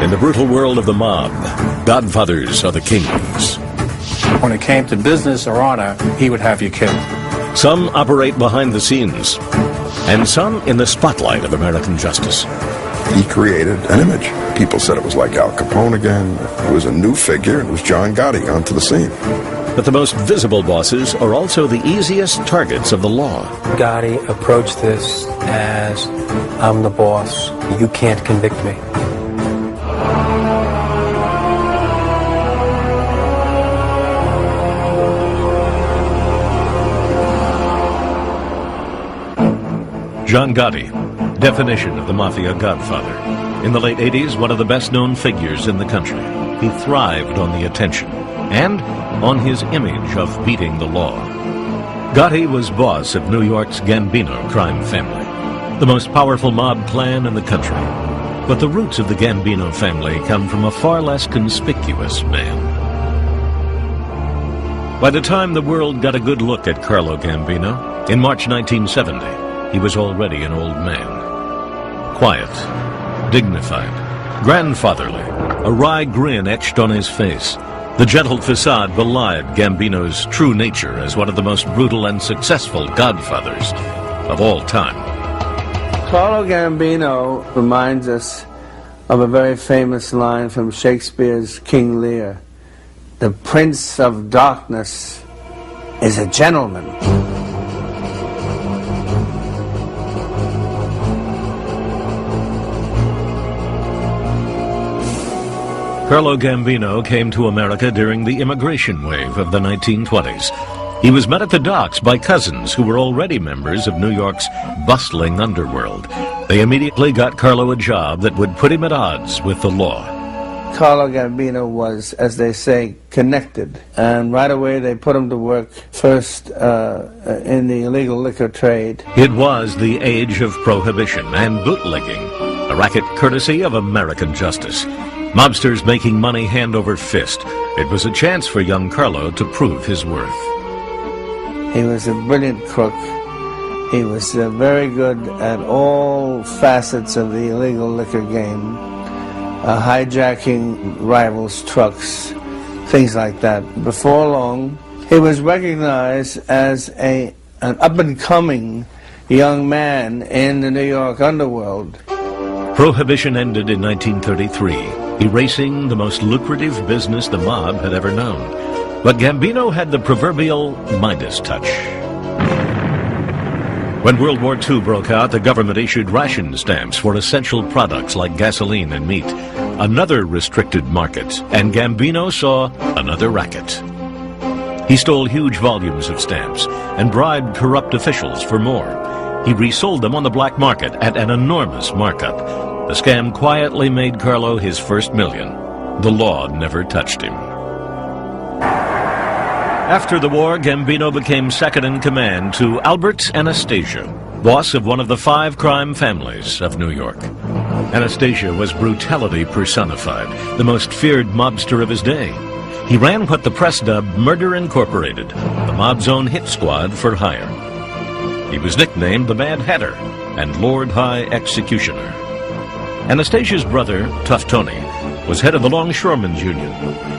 In the brutal world of the mob, godfathers are the kings. When it came to business or honor, he would have you killed. Some operate behind the scenes, and some in the spotlight of American justice. He created an image. People said it was like Al Capone again. It was a new figure. It was John Gotti onto the scene. But the most visible bosses are also the easiest targets of the law. Gotti approached this as, I'm the boss. You can't convict me. John Gotti, definition of the Mafia godfather. In the late 80s, one of the best-known figures in the country. He thrived on the attention and on his image of beating the law. Gotti was boss of New York's Gambino crime family, the most powerful mob clan in the country. But the roots of the Gambino family come from a far less conspicuous man. By the time the world got a good look at Carlo Gambino, in March 1970, he was already an old man. Quiet, dignified, grandfatherly, a wry grin etched on his face. The gentle facade belied Gambino's true nature as one of the most brutal and successful godfathers of all time. Carlo Gambino reminds us of a very famous line from Shakespeare's King Lear. The Prince of Darkness is a gentleman. Carlo Gambino came to America during the immigration wave of the 1920s. He was met at the docks by cousins who were already members of New York's bustling underworld. They immediately got Carlo a job that would put him at odds with the law. Carlo Gambino was, as they say, connected. And right away they put him to work first in the illegal liquor trade. It was the age of prohibition and bootlegging, a racket courtesy of American justice. Mobsters making money hand over fist. It was a chance for young Carlo to prove his worth. He was a brilliant crook. He was very good at all facets of the illegal liquor game, hijacking rivals' trucks, things like that. Before long, he was recognized as an up-and-coming young man in the New York underworld. Prohibition ended in 1933. Erasing the most lucrative business the mob had ever known. But Gambino had the proverbial Midas touch. When World War II broke out, the government issued ration stamps for essential products like gasoline and meat. Another restricted market, and Gambino saw another racket. He stole huge volumes of stamps and bribed corrupt officials for more. He resold them on the black market at an enormous markup. The scam quietly made Carlo his first million. The law never touched him. After the war, Gambino became second in command to Albert Anastasia, boss of one of the 5 crime families of New York. Anastasia was brutality personified, the most feared mobster of his day. He ran what the press dubbed Murder Incorporated, the mob's own hit squad for hire. He was nicknamed the Mad Hatter and Lord High Executioner. Anastasia's brother, Tough Tony, was head of the Longshoremen's Union.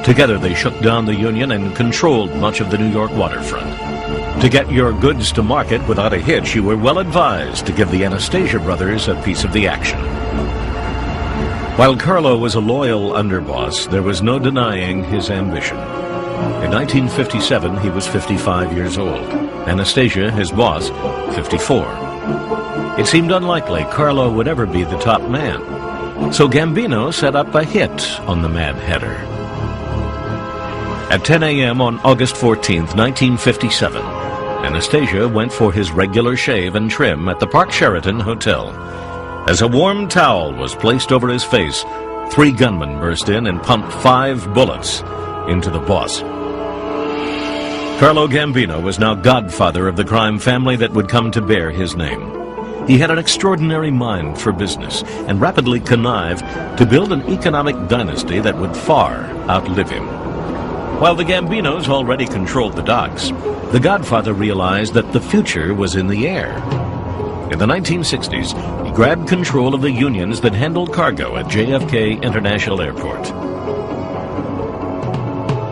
Together they shook down the union and controlled much of the New York waterfront. To get your goods to market without a hitch, you were well advised to give the Anastasia brothers a piece of the action. While Carlo was a loyal underboss, there was no denying his ambition. In 1957, he was 55 years old. Anastasia, his boss, 54. It seemed unlikely Carlo would ever be the top man. So Gambino set up a hit on the Mad Hatter. At 10 a.m. on August 14th, 1957, Anastasia went for his regular shave and trim at the Park Sheraton Hotel. As a warm towel was placed over his face, 3 gunmen burst in and pumped 5 bullets into the boss. Carlo Gambino was now godfather of the crime family that would come to bear his name. He had an extraordinary mind for business and rapidly connived to build an economic dynasty that would far outlive him. While the Gambinos already controlled the docks, the Godfather realized that the future was in the air. In the 1960s, he grabbed control of the unions that handled cargo at JFK International Airport.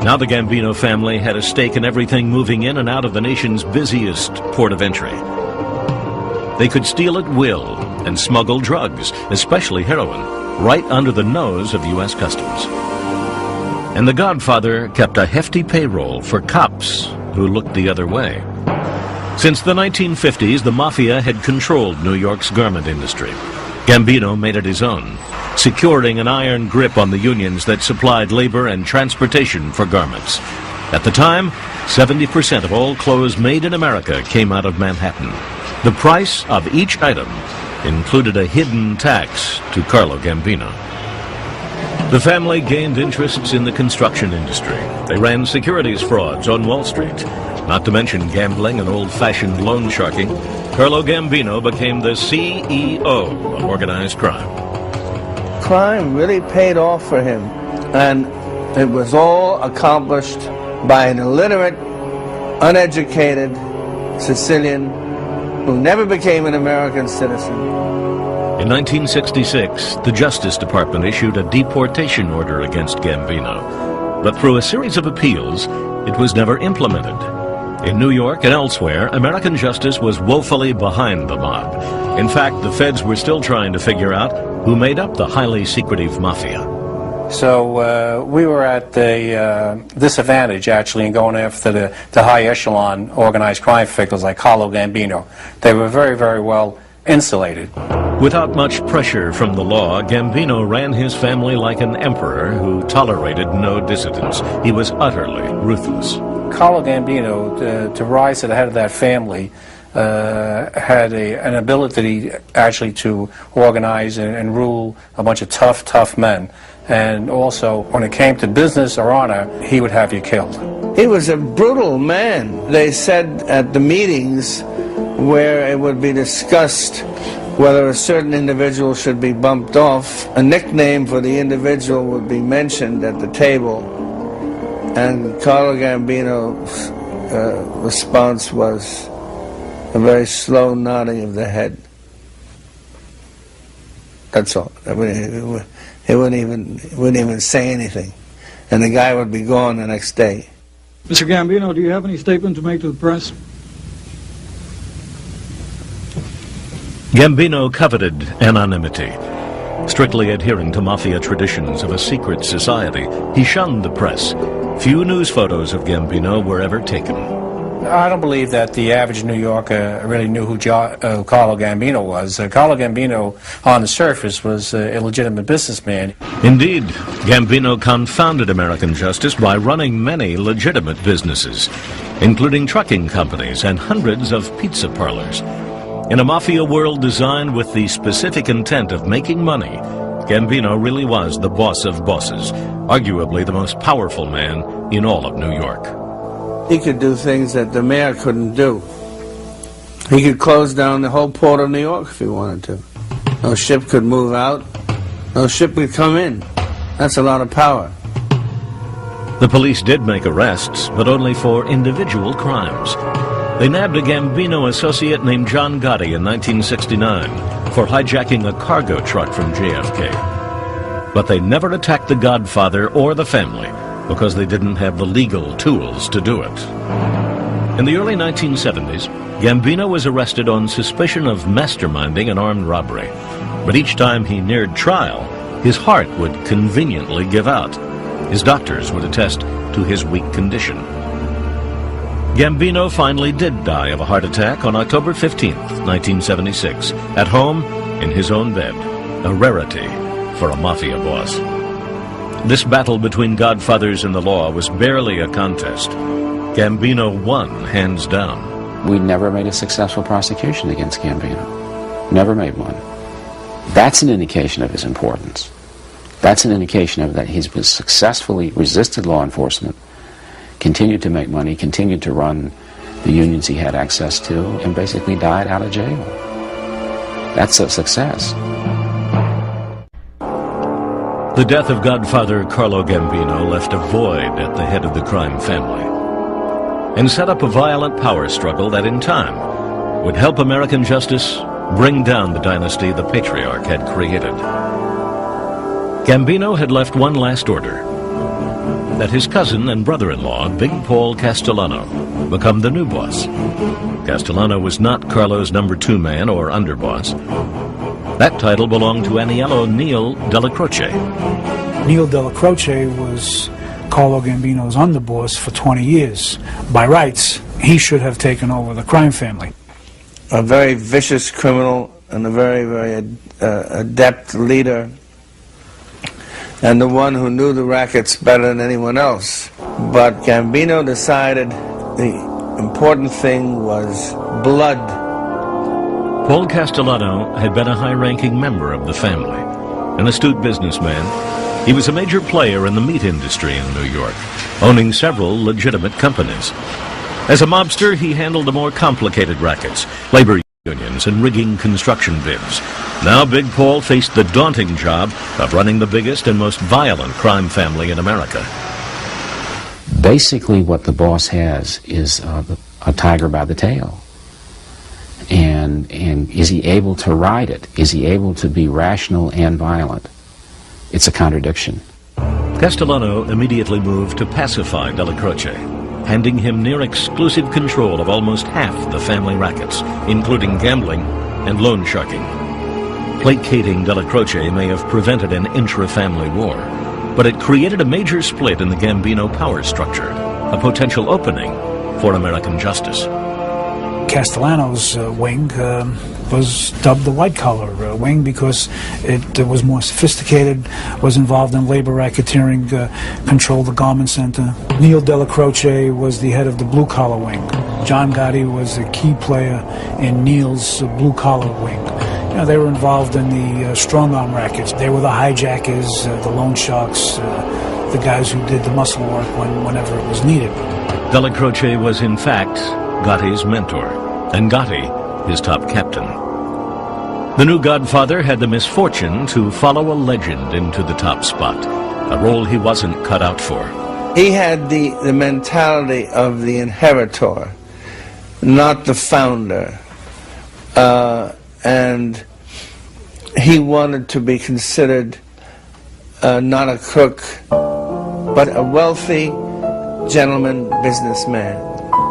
Now the Gambino family had a stake in everything moving in and out of the nation's busiest port of entry. They could steal at will and smuggle drugs, especially heroin, right under the nose of U.S. Customs. And the Godfather kept a hefty payroll for cops who looked the other way. Since the 1950s, the Mafia had controlled New York's garment industry. Gambino made it his own, securing an iron grip on the unions that supplied labor and transportation for garments. At the time, 70% of all clothes made in America came out of Manhattan. The price of each item included a hidden tax to Carlo Gambino. The family gained interests in the construction industry. They ran securities frauds on Wall Street. Not to mention gambling and old-fashioned loan sharking, Carlo Gambino became the CEO of organized crime. Crime really paid off for him, and it was all accomplished by an illiterate, uneducated Sicilian who never became an American citizen. In 1966, the Justice Department issued a deportation order against Gambino. But through a series of appeals, it was never implemented. In New York and elsewhere, American justice was woefully behind the mob. In fact, the feds were still trying to figure out who made up the highly secretive Mafia. So we were at the disadvantage, actually, in going after the high echelon organized crime figures like Carlo Gambino. They were very, very well insulated. Without much pressure from the law, Gambino ran his family like an emperor who tolerated no dissidents. He was utterly ruthless. Carlo Gambino, to rise to the head of that family, had an ability actually to organize and rule a bunch of tough men. And also, when it came to business or honor, he would have you killed. He was a brutal man. They said at the meetings where it would be discussed whether a certain individual should be bumped off, a nickname for the individual would be mentioned at the table. And Carlo Gambino's response was a very slow nodding of the head. That's all. He wouldn't even say anything. And the guy would be gone the next day. Mr. Gambino, do you have any statement to make to the press? Gambino coveted anonymity. Strictly adhering to Mafia traditions of a secret society, he shunned the press. Few news photos of Gambino were ever taken. I don't believe that the average New Yorker really knew who Carlo Gambino was. Carlo Gambino, on the surface, was an illegitimate businessman. Indeed, Gambino confounded American justice by running many legitimate businesses, including trucking companies and hundreds of pizza parlors. In a Mafia world designed with the specific intent of making money, Gambino really was the boss of bosses, arguably the most powerful man in all of New York. He could do things that the mayor couldn't do. He could close down the whole port of New York if he wanted to. No ship could move out. No ship could come in. That's a lot of power. The police did make arrests, but only for individual crimes. They nabbed a Gambino associate named John Gotti in 1969 for hijacking a cargo truck from JFK. But they never attacked the Godfather or the family because they didn't have the legal tools to do it. In the early 1970s, Gambino was arrested on suspicion of masterminding an armed robbery. But each time he neared trial, his heart would conveniently give out. His doctors would attest to his weak condition. Gambino finally did die of a heart attack on October 15, 1976, at home in his own bed, a rarity for a Mafia boss. This battle between godfathers and the law was barely a contest. Gambino won, hands down. We never made a successful prosecution against Gambino. Never made one. That's an indication of his importance. That's an indication of that he's successfully resisted law enforcement, continued to make money, continued to run the unions he had access to, and basically died out of jail. That's a success. The death of Godfather Carlo Gambino left a void at the head of the crime family and set up a violent power struggle that in time would help American justice bring down the dynasty the patriarch had created. Gambino had left one last order: that his cousin and brother-in-law, Big Paul Castellano, become the new boss. Castellano was not Carlo's number 2 man or underboss. That title belonged to Aniello Neil Della Croce. Neil Della Croce was Carlo Gambino's underboss for 20 years. By rights, he should have taken over the crime family. A very vicious criminal and a very, very adept leader, and the one who knew the rackets better than anyone else. But Gambino decided the important thing was blood. Paul Castellano had been a high-ranking member of the family. An astute businessman, he was a major player in the meat industry in New York, owning several legitimate companies. As a mobster, he handled the more complicated rackets, labor unions, and rigging construction bids. Now Big Paul faced the daunting job of running the biggest and most violent crime family in America. Basically, what the boss has is a tiger by the tail. And is he able to ride it? Is he able to be rational and violent? It's a contradiction. Castellano immediately moved to pacify Della Croce, handing him near exclusive control of almost half the family rackets, including gambling and loan sharking. Placating Della Croce may have prevented an intra-family war, but it created a major split in the Gambino power structure, a potential opening for American justice. Castellano's wing was dubbed the white-collar wing because it was more sophisticated, was involved in labor racketeering, controlled the garment center. Neil Della Croce was the head of the blue-collar wing. John Gotti was a key player in Neil's blue-collar wing. You know, they were involved in the strong-arm rackets. They were the hijackers, the loan sharks, the guys who did the muscle work whenever it was needed. Della Croce was, in fact, Gotti's mentor, and Gotti his top captain. The new godfather had the misfortune to follow a legend into the top spot, a role he wasn't cut out for. He had the mentality of the inheritor, not the founder. And he wanted to be considered not a crook, but a wealthy gentleman businessman.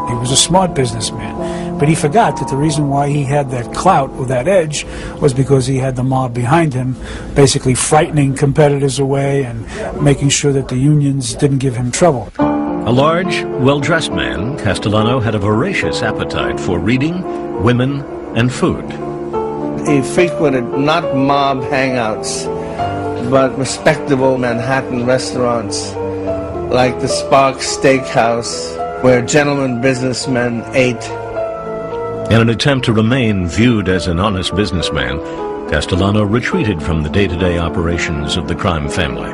He was a smart businessman, but he forgot that the reason why he had that clout or that edge was because he had the mob behind him, basically frightening competitors away and making sure that the unions didn't give him trouble. A large, well-dressed man, Castellano had a voracious appetite for reading, women, and food. He frequented not mob hangouts, but respectable Manhattan restaurants like the Sparks Steakhouse, where gentlemen businessmen ate. In an attempt to remain viewed as an honest businessman, Castellano retreated from the day-to-day operations of the crime family.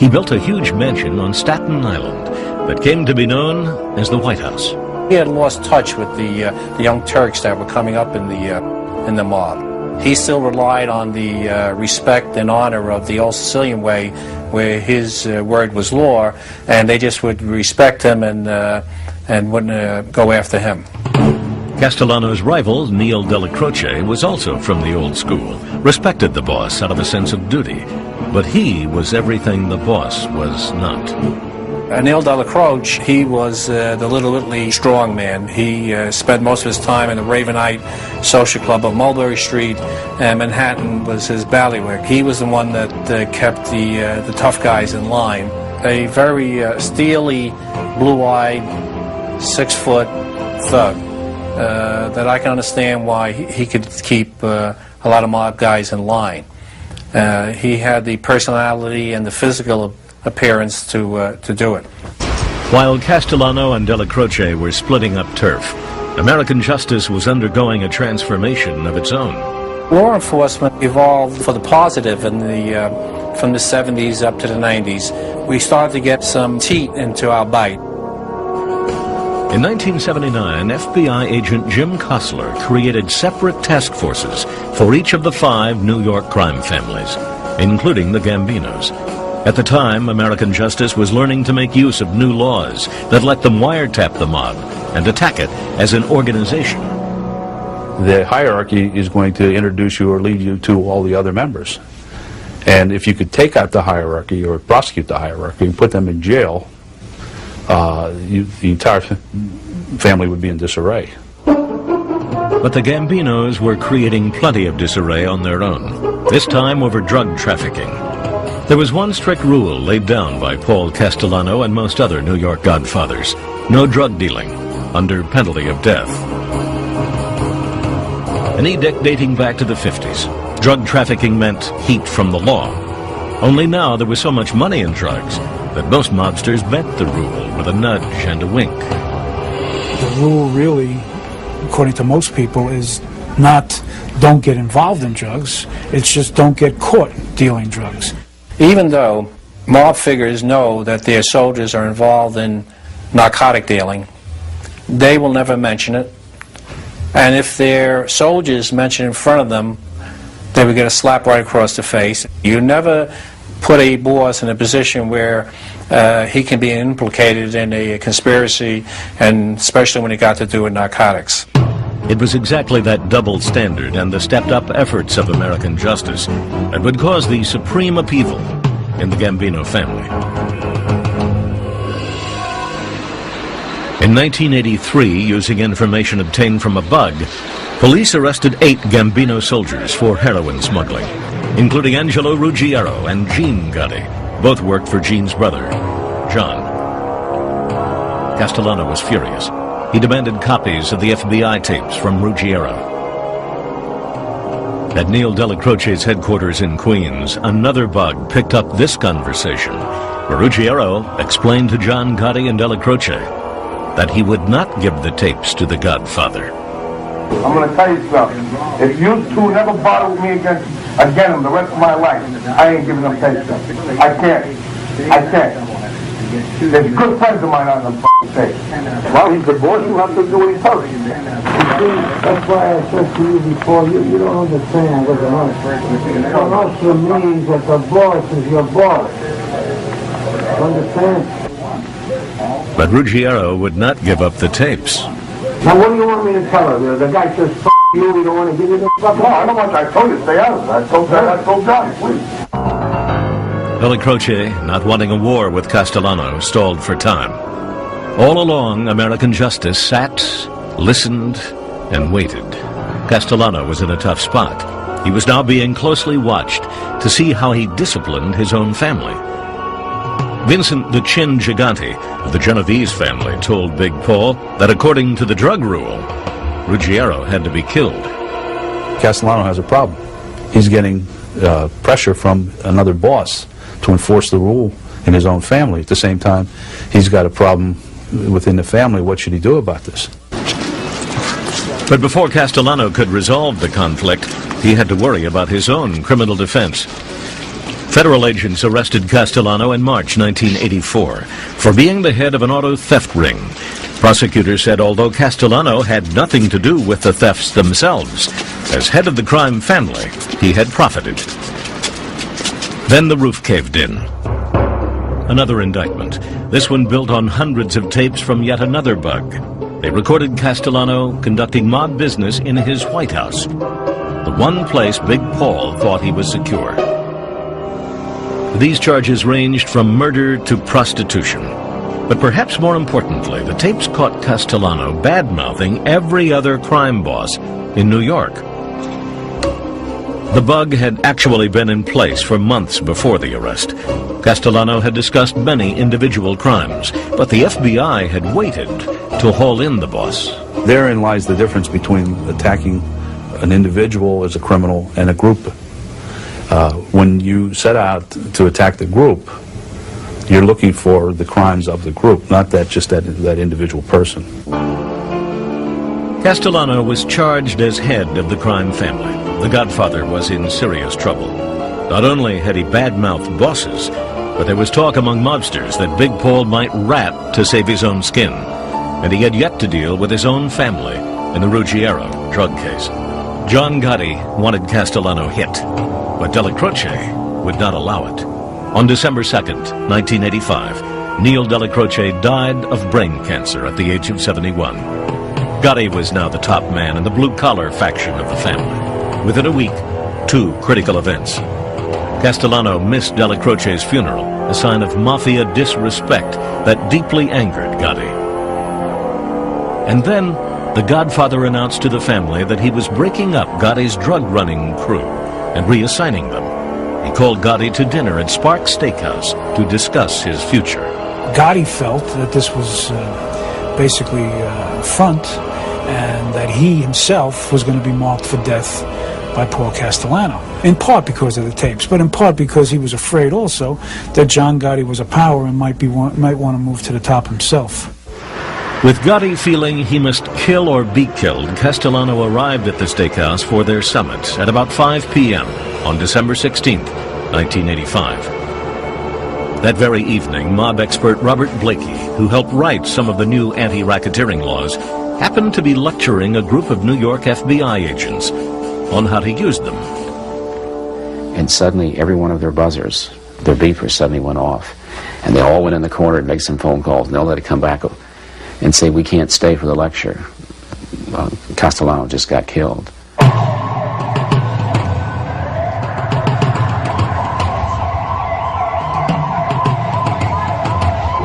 He built a huge mansion on Staten Island that came to be known as the White House. He had lost touch with the young Turks that were coming up in the mob. He still relied on the respect and honor of the old Sicilian way, where his word was law, and they just would respect him and wouldn't go after him. Castellano's rival, Neil Della Croce, was also from the old school, respected the boss out of a sense of duty, but he was everything the boss was not. Neil Della Croce, he was the Little Italy strong man. He spent most of his time in the Ravenite Social Club of Mulberry Street, and Manhattan was his bailiwick. He was the one that kept the tough guys in line. A very steely, blue-eyed, 6-foot thug that I can understand why he could keep a lot of mob guys in line. He had the personality and the physical appearance to do it. While Castellano and Della Croce were splitting up turf, American justice was undergoing a transformation of its own. Law enforcement evolved for the positive in from the 70s up to the 90s. We started to get some teeth into our bite. In 1979, FBI agent Jim Kostler created separate task forces for each of the 5 New York crime families, including the Gambinos. At the time, American justice was learning to make use of new laws that let them wiretap the mob and attack it as an organization. the hierarchy is going to introduce you or lead you to all the other members. And if you could take out the hierarchy or prosecute the hierarchy and put them in jail, the entire family would be in disarray. But the Gambinos were creating plenty of disarray on their own, this time over drug trafficking. There was one strict rule laid down by Paul Castellano and most other New York godfathers: no drug dealing, under penalty of death. An edict dating back to the 50s. Drug trafficking meant heat from the law. Only now there was so much money in drugs that most mobsters bent the rule with a nudge and a wink. The rule really, according to most people, is not don't get involved in drugs, it's just don't get caught dealing drugs. Even though mob figures know that their soldiers are involved in narcotic dealing, they will never mention it. And if their soldiers mention it in front of them, they would get a slap right across the face. You never put a boss in a position where he can be implicated in a conspiracy, and especially when it got to do with narcotics. It was exactly that double standard and the stepped-up efforts of American justice that would cause the supreme upheaval in the Gambino family. In 1983, using information obtained from a bug, police arrested 8 Gambino soldiers for heroin smuggling, including Angelo Ruggiero and Gene Gotti. Both worked for Gene's brother, John. Castellano was furious. He demanded copies of the FBI tapes from Ruggiero. At Neil Delacroce's headquarters in Queens, another bug picked up this conversation, where Ruggiero explained to John Gotti and Delacroce that he would not give the tapes to the Godfather. I'm going to tell you something. If you two never bother with me again in the rest of my life, I ain't giving them tapes. I can't. There's good friends of mine on them tapes. Well, he's the boss. You have to do what he tells you. That's why I said to you before, you don't understand what an usher. An usher means that the boss is your boss. Understand? But Ruggiero would not give up the tapes. Now what do you want me to tell her? The guy says, F*** you, we don't want to give you the fuck. No, I don't want I told you, stay out of it. I told Johnny, please. Delacroce, not wanting a war with Castellano, stalled for time. All along, American justice sat, listened, and waited. Castellano was in a tough spot. He was now being closely watched to see how he disciplined his own family. Vincent the Chin Gigante of the Genovese family told Big Paul that according to the drug rule, Ruggiero had to be killed. Castellano has a problem. He's getting pressure from another boss to enforce the rule in his own family. At the same time, he's got a problem within the family. What should he do about this? But before Castellano could resolve the conflict, he had to worry about his own criminal defense. Federal agents arrested Castellano in March 1984 for being the head of an auto theft ring. Prosecutors said although Castellano had nothing to do with the thefts themselves, as head of the crime family, he had profited. Then the roof caved in. Another indictment, this one built on hundreds of tapes from yet another bug. They recorded Castellano conducting mob business in his White House, the one place Big Paul thought he was secure. These charges ranged from murder to prostitution. But perhaps more importantly, the tapes caught Castellano bad-mouthing every other crime boss in New York. The bug had actually been in place for months before the arrest. Castellano had discussed many individual crimes, but the FBI had waited to haul in the boss. Therein lies the difference between attacking an individual as a criminal and a group. When you set out to attack the group, you're looking for the crimes of the group, not just that individual person. Castellano was charged as head of the crime family. The Godfather was in serious trouble. Not only had he bad-mouthed bosses, but there was talk among mobsters that Big Paul might rat to save his own skin. And he had yet to deal with his own family in the Ruggiero drug case. John Gotti wanted Castellano hit, but Delacroce would not allow it. On December 2nd, 1985, Neil Delacroce died of brain cancer at the age of 71. Gotti was now the top man in the blue-collar faction of the family. Within a week, 2 critical events. Castellano missed Della Croce's funeral, a sign of Mafia disrespect that deeply angered Gotti. And then, the Godfather announced to the family that he was breaking up Gotti's drug-running crew and reassigning them. He called Gotti to dinner at Sparks Steakhouse to discuss his future. Gotti felt that this was basically a front, and that he himself was going to be marked for death by Paul Castellano. In part because of the tapes, but in part because he was afraid also that John Gotti was a power and might want to move to the top himself. With Gotti feeling he must kill or be killed, Castellano arrived at the steakhouse for their summit at about 5 p.m. on December 16, 1985. That very evening, mob expert Robert Blakey, who helped write some of the new anti-racketeering laws, happened to be lecturing a group of New York FBI agents on how to use them. And suddenly, every one of their buzzers, their beepers suddenly went off. And they all went in the corner and make some phone calls, and they'll let it come back and say, we can't stay for the lecture. Castellano just got killed.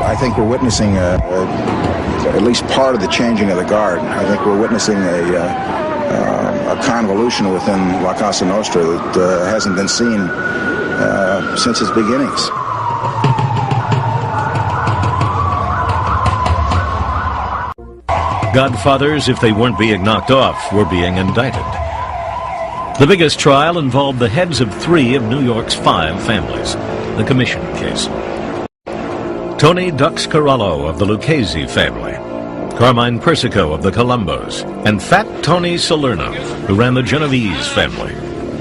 I think we're witnessing at least part of the changing of the guard. I think we're witnessing a convolution within La Cosa Nostra that hasn't been seen since its beginnings. Godfathers, if they weren't being knocked off, were being indicted. The biggest trial involved the heads of 3 of New York's 5 families, the Commission case. Tony Dux Carollo of the Lucchese family, Carmine Persico of the Colombos, and Fat Tony Salerno, who ran the Genovese family.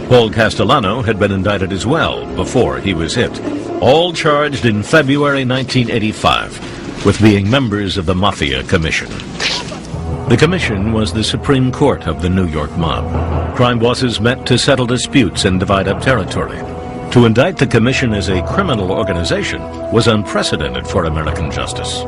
Paul Castellano had been indicted as well before he was hit, all charged in February 1985 with being members of the Mafia Commission. The Commission was the Supreme Court of the New York mob. Crime bosses met to settle disputes and divide up territory. To indict the Commission as a criminal organization was unprecedented for American justice.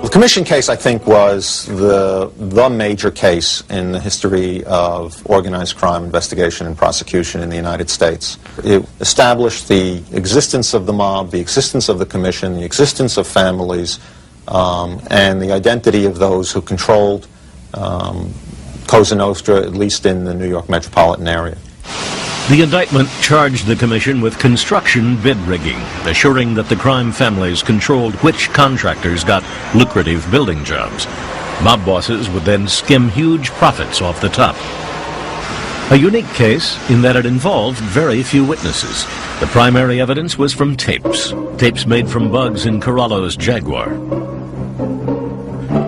The Commission case, I think, was the major case in the history of organized crime investigation and prosecution in the United States. It established the existence of the mob, the existence of the Commission, the existence of families, and the identity of those who controlled Cosa Nostra, at least in the New York metropolitan area. The indictment charged the Commission with construction bid rigging, assuring that the crime families controlled which contractors got lucrative building jobs. Mob bosses would then skim huge profits off the top. A unique case in that it involved very few witnesses. The primary evidence was from tapes made from bugs in Carollo's Jaguar,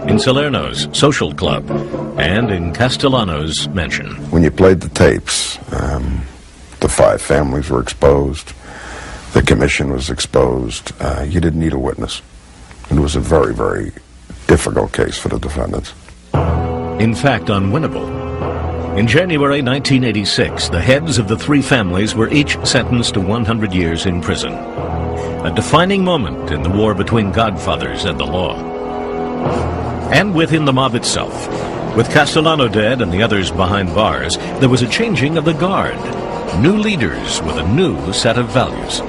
in Salerno's social club, and in Castellano's mansion. When you played the tapes, the 5 families were exposed, the Commission was exposed. You didn't need a witness. It was a very, very difficult case for the defendants. In fact, unwinnable. In January 1986, the heads of the 3 families were each sentenced to 100 years in prison. A defining moment in the war between godfathers and the law. And within the mob itself. With Castellano dead and the others behind bars, there was a changing of the guard. New leaders with a new set of values.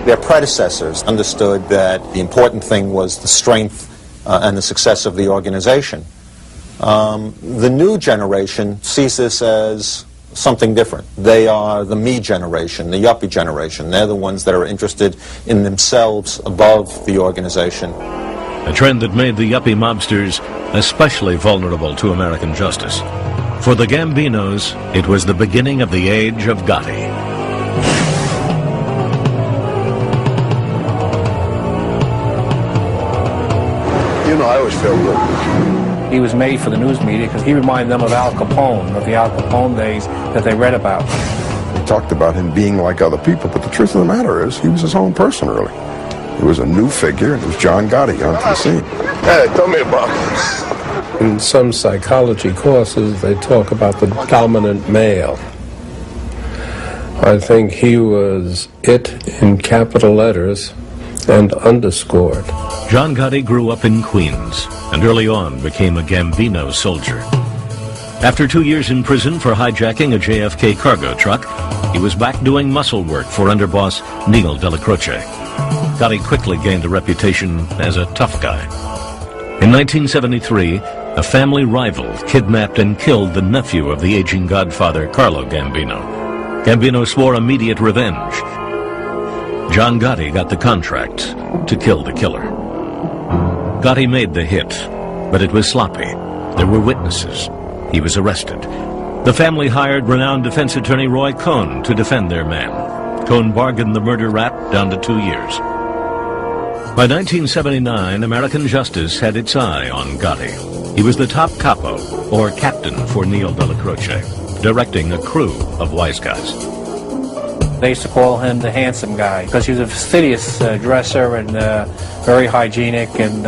Their predecessors understood that the important thing was the strength and the success of the organization. The new generation sees this as something different. They are the me generation, the yuppie generation. They're the ones that are interested in themselves above the organization. A trend that made the yuppie mobsters especially vulnerable to American justice. For the Gambinos, it was the beginning of the age of Gotti. You know, I always feel good. He was made for the news media because he reminded them of Al Capone, of the Al Capone days that they read about. They talked about him being like other people, but the truth of the matter is he was his own person, really. He was a new figure, and it was John Gotti onto the scene. Hey, tell me about this. In some psychology courses, they talk about the dominant male. I think he was it in capital letters, and underscored. John Gotti grew up in Queens and early on became a Gambino soldier. After 2 years in prison for hijacking a JFK cargo truck, he was back doing muscle work for underboss Neil Della Croce. Gotti quickly gained a reputation as a tough guy. In 1973, a family rival kidnapped and killed the nephew of the aging godfather, Carlo Gambino. Gambino swore immediate revenge. John Gotti got the contract to kill the killer. Gotti made the hit, but it was sloppy. There were witnesses. He was arrested. The family hired renowned defense attorney Roy Cohn to defend their man. Cohn bargained the murder rap down to 2 years. By 1979, American justice had its eye on Gotti. He was the top capo, or captain, for Neil Della Croce, directing a crew of wise guys. They used to call him the handsome guy because he was a fastidious dresser and very hygienic and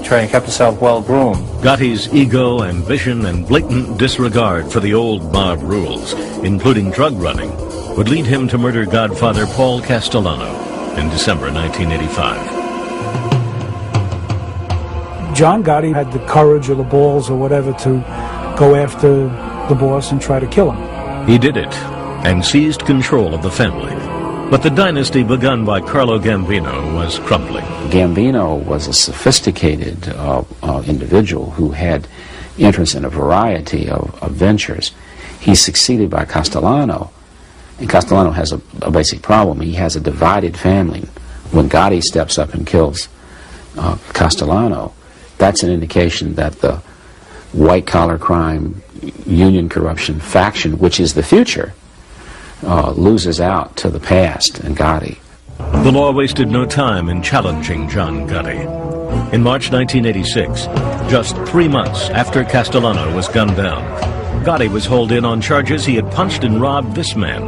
kept himself well groomed. Gotti's ego, ambition, and blatant disregard for the old mob rules, including drug running, would lead him to murder godfather Paul Castellano in December 1985. John Gotti had the courage or the balls or whatever to go after the boss and try to kill him. He did it and seized control of the family. But the dynasty begun by Carlo Gambino was crumbling. Gambino was a sophisticated individual who had interest in a variety of ventures. He's succeeded by Castellano, and Castellano has a basic problem. He has a divided family. When Gotti steps up and kills Castellano, that's an indication that the white-collar crime, union corruption faction, which is the future, loses out to the past and Gotti. The law wasted no time in challenging John Gotti. In March 1986, just 3 months after Castellano was gunned down, Gotti was hauled in on charges he had punched and robbed this man,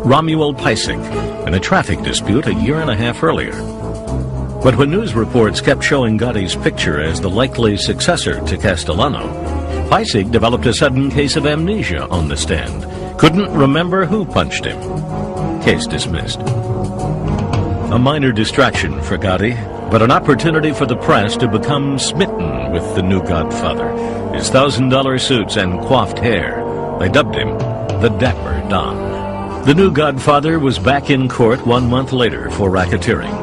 Romuald Pajcik, in a traffic dispute a year and a half earlier. But when news reports kept showing Gotti's picture as the likely successor to Castellano, Pajcik developed a sudden case of amnesia on the stand. Couldn't remember who punched him. Case dismissed. A minor distraction for Gotti, but an opportunity for the press to become smitten with the new godfather. His $1,000 suits and coiffed hair. They dubbed him the Dapper Don. The new godfather was back in court 1 month later for racketeering.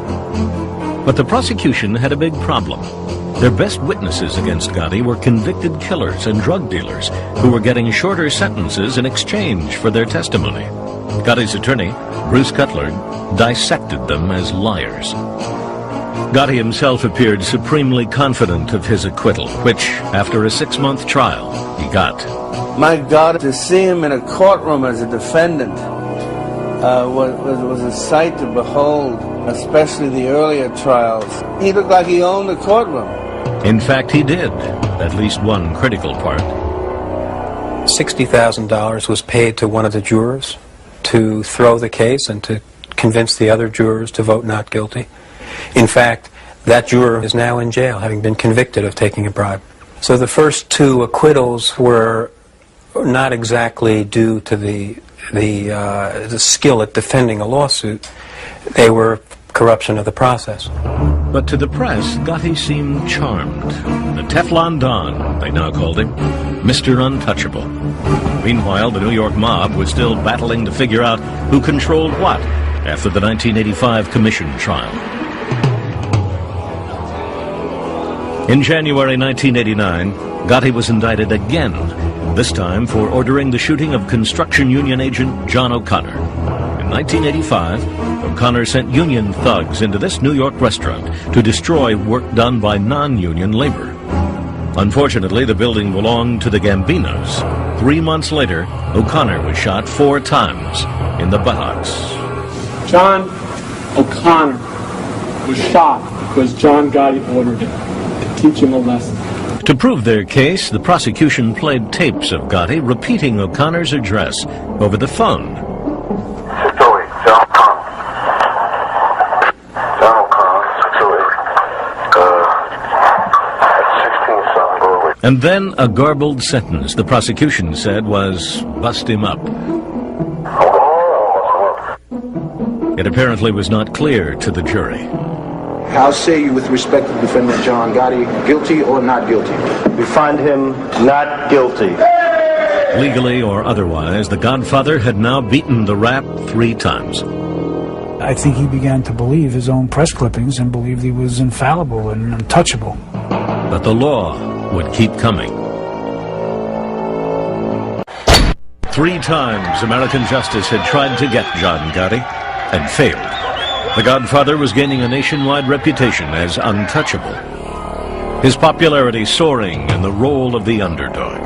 But the prosecution had a big problem. Their best witnesses against Gotti were convicted killers and drug dealers who were getting shorter sentences in exchange for their testimony. Gotti's attorney, Bruce Cutler, dissected them as liars. Gotti himself appeared supremely confident of his acquittal, which, after a 6-month trial, he got. My God, to see him in a courtroom as a defendant was a sight to behold, especially the earlier trials. He looked like he owned the courtroom. In fact, he did, at least one critical part. $60,000 was paid to one of the jurors to throw the case and to convince the other jurors to vote not guilty. In fact, that juror is now in jail, having been convicted of taking a bribe. So the first 2 acquittals were not exactly due to the skill at defending a lawsuit. They were corruption of the process. But to the press, Gotti seemed charmed. The Teflon Don, they now called him, Mr. Untouchable. Meanwhile, the New York mob was still battling to figure out who controlled what after the 1985 commission trial. In January 1989, Gotti was indicted again, this time for ordering the shooting of construction union agent John O'Connor. In 1985, O'Connor sent union thugs into this New York restaurant to destroy work done by non-union labor. Unfortunately, the building belonged to the Gambinos. 3 months later, O'Connor was shot 4 times in the buttocks. John O'Connor was shot because John Gotti ordered it to teach him a lesson. To prove their case, the prosecution played tapes of Gotti repeating O'Connor's address over the phone. And then a garbled sentence the prosecution said was, "Bust him up." it apparently was not clear to the jury. How say you with respect to defendant John Gotti, guilty or not guilty? We find him not guilty. Legally or otherwise, the Godfather had now beaten the rap 3 times. I think he began to believe his own press clippings and believed he was infallible and untouchable. But the law would keep coming. 3 times American justice had tried to get John Gotti and failed. The Godfather was gaining a nationwide reputation as untouchable, his popularity soaring in the role of the underdog.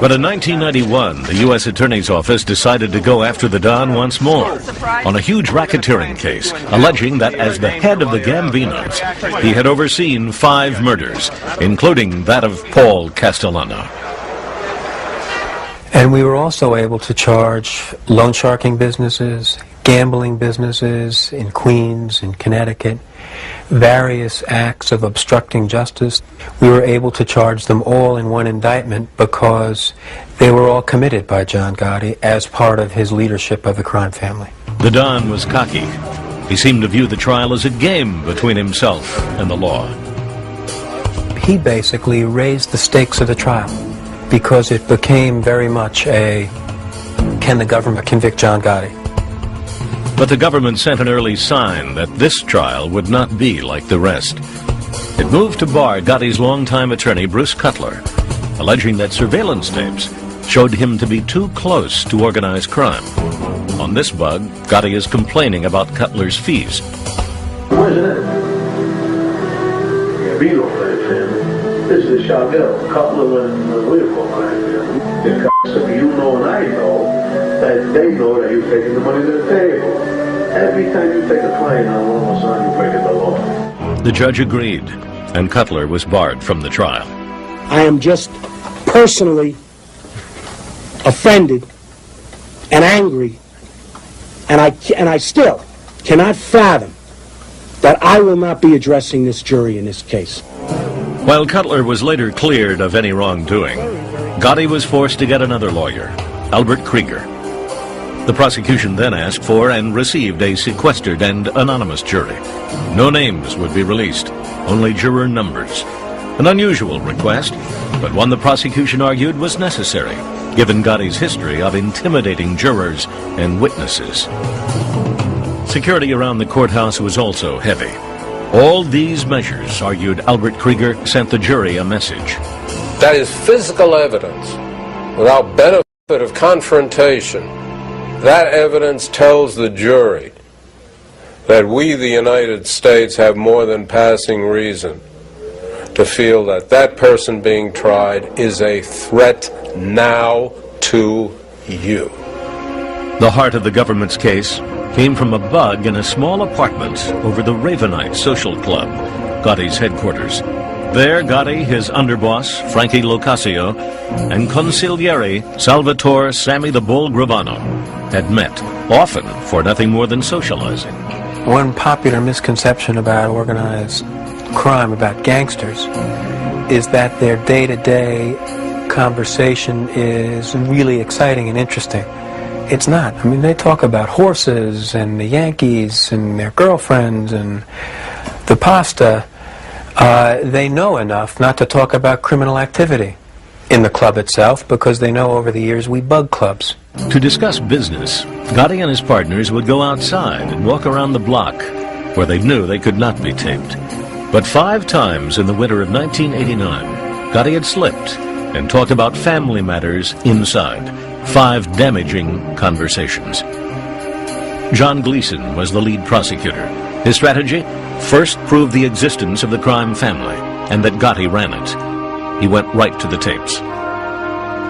But in 1991, the U.S. Attorney's Office decided to go after the Don once more on a huge racketeering case, alleging that as the head of the Gambinos, he had overseen 5 murders, including that of Paul Castellano. And we were also able to charge loan sharking businesses, gambling businesses in Queens, in Connecticut, various acts of obstructing justice. We were able to charge them all in one indictment because they were all committed by John Gotti as part of his leadership of the crime family. The Don was cocky. He seemed to view the trial as a game between himself and the law. He basically raised the stakes of the trial because it became very much a, can the government convict John Gotti? But the government sent an early sign that this trial would not be like the rest. It moved to bar Gotti's longtime attorney, Bruce Cutler, alleging that surveillance tapes showed him to be too close to organized crime. On this bug, Gotti is complaining about Cutler's fees. Where's it? Gambino lives in. This is Chagall, Cutler and Leopold. You know and I know that they know that you're taking the money to the table. Every time you take a client on all of a sudden you're breaking the law. The judge agreed, and Cutler was barred from the trial. I am just personally offended and angry, and I still cannot fathom that I will not be addressing this jury in this case. While Cutler was later cleared of any wrongdoing, Gotti was forced to get another lawyer, Albert Krieger. The prosecution then asked for and received a sequestered and anonymous jury. No names would be released, only juror numbers. An unusual request, but one the prosecution argued was necessary, given Gotti's history of intimidating jurors and witnesses. Security around the courthouse was also heavy. All these measures, argued Albert Krieger, sent the jury a message. That is physical evidence without benefit of confrontation. That evidence tells the jury that we, the United States, have more than passing reason to feel that that person being tried is a threat now to you. The heart of the government's case came from a bug in a small apartment over the Ravenite Social Club, Gotti's headquarters. There, Gotti, his underboss, Frankie Locascio, and consigliere Salvatore Sammy the Bull Gravano had met, often for nothing more than socializing. One popular misconception about organized crime, about gangsters, is that their day-to-day conversation is really exciting and interesting. It's not. I mean, they talk about horses and the Yankees and their girlfriends and the pasta. They know enough not to talk about criminal activity in the club itself because they know over the years we bug clubs. To discuss business, Gotti and his partners would go outside and walk around the block where they knew they could not be taped. But 5 times in the winter of 1989, Gotti had slipped and talked about family matters inside. 5 damaging conversations. John Gleason was the lead prosecutor. His strategy? First prove the existence of the crime family and that Gotti ran it. He went right to the tapes.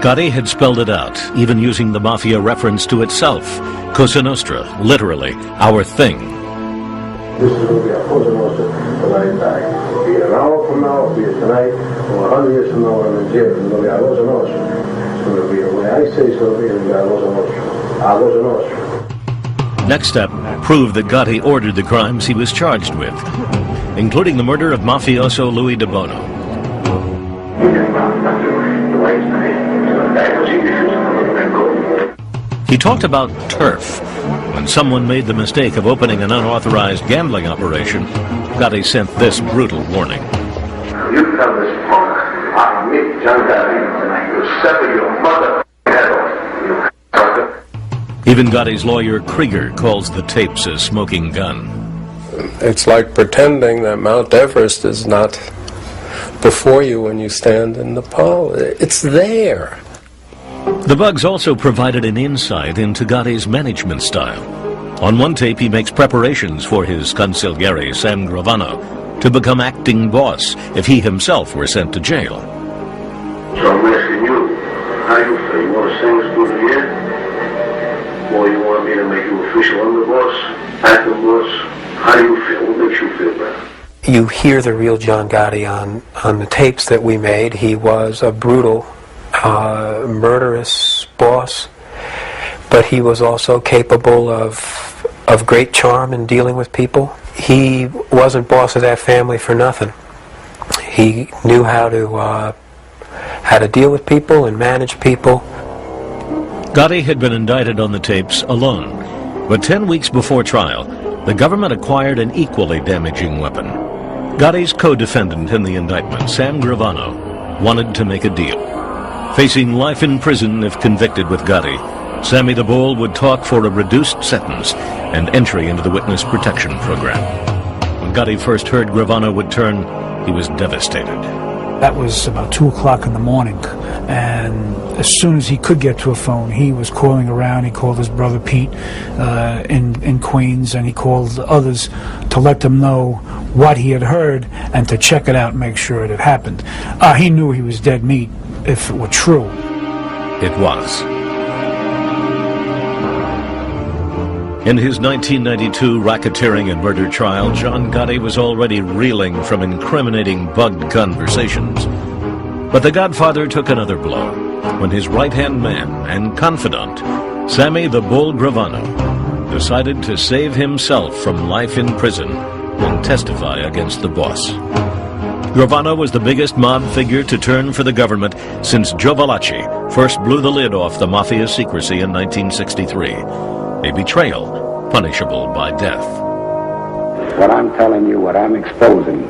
Gotti had spelled it out, even using the Mafia reference to itself. Cosa Nostra, literally, our thing. This is going to be a Cosa Nostra when I die. It'll be an hour from now, it'll be tonight, or 100 years from now when I'm in jail. It's going to be a Cosa Nostra. It's going to be the way I say it's going to be a Cosa Nostra. A Cosa Nostra. Next step, prove that Gotti ordered the crimes he was charged with, including the murder of mafioso Louis De Bono. He talked about turf, When someone made the mistake of opening an unauthorized gambling operation, Gotti sent this brutal warning. You come this punk out of me, John Gotti, you'll sever your mother head off, you sucker. Even Gotti's lawyer Krieger calls the tapes a smoking gun. It's like pretending that Mount Everest is not before you when you stand in Nepal. It's there. The bugs also provided an insight into Gotti's management style. On one tape, he makes preparations for his consigliere, Sam Gravano, to become acting boss if he himself were sent to jail. So I'm asking you, how you feel? You want to sing us through the year? Or you want me to make you official underboss, acting boss? How do you feel? What makes you feel better? You hear the real John Gotti on the tapes that we made. He was a brutal, murderous boss, but he was also capable of great charm in dealing with people. He wasn't boss of that family for nothing. He knew how to deal with people and manage people. Gotti had been indicted on the tapes alone, but 10 weeks before trial, the government acquired an equally damaging weapon. Gotti's co-defendant in the indictment, Sam Gravano, wanted to make a deal. Facing life in prison if convicted with Gotti, Sammy the Bull would talk for a reduced sentence and entry into the Witness Protection Program. When Gotti first heard Gravano would turn, he was devastated. That was about 2 o'clock in the morning, and as soon as he could get to a phone, he was calling around. He called his brother Pete in Queens, and he called others to let them know what he had heard and to check it out and make sure it had happened. He knew he was dead meat if it were true. It was. In his 1992 racketeering and murder trial, John Gotti was already reeling from incriminating bugged conversations. But the Godfather took another blow when his right-hand man and confidant, Sammy the Bull Gravano, decided to save himself from life in prison and testify against the boss. Gravano was the biggest mob figure to turn for the government since Joe Valachi first blew the lid off the Mafia's secrecy in 1963. A betrayal punishable by death. What I'm telling you, what I'm exposing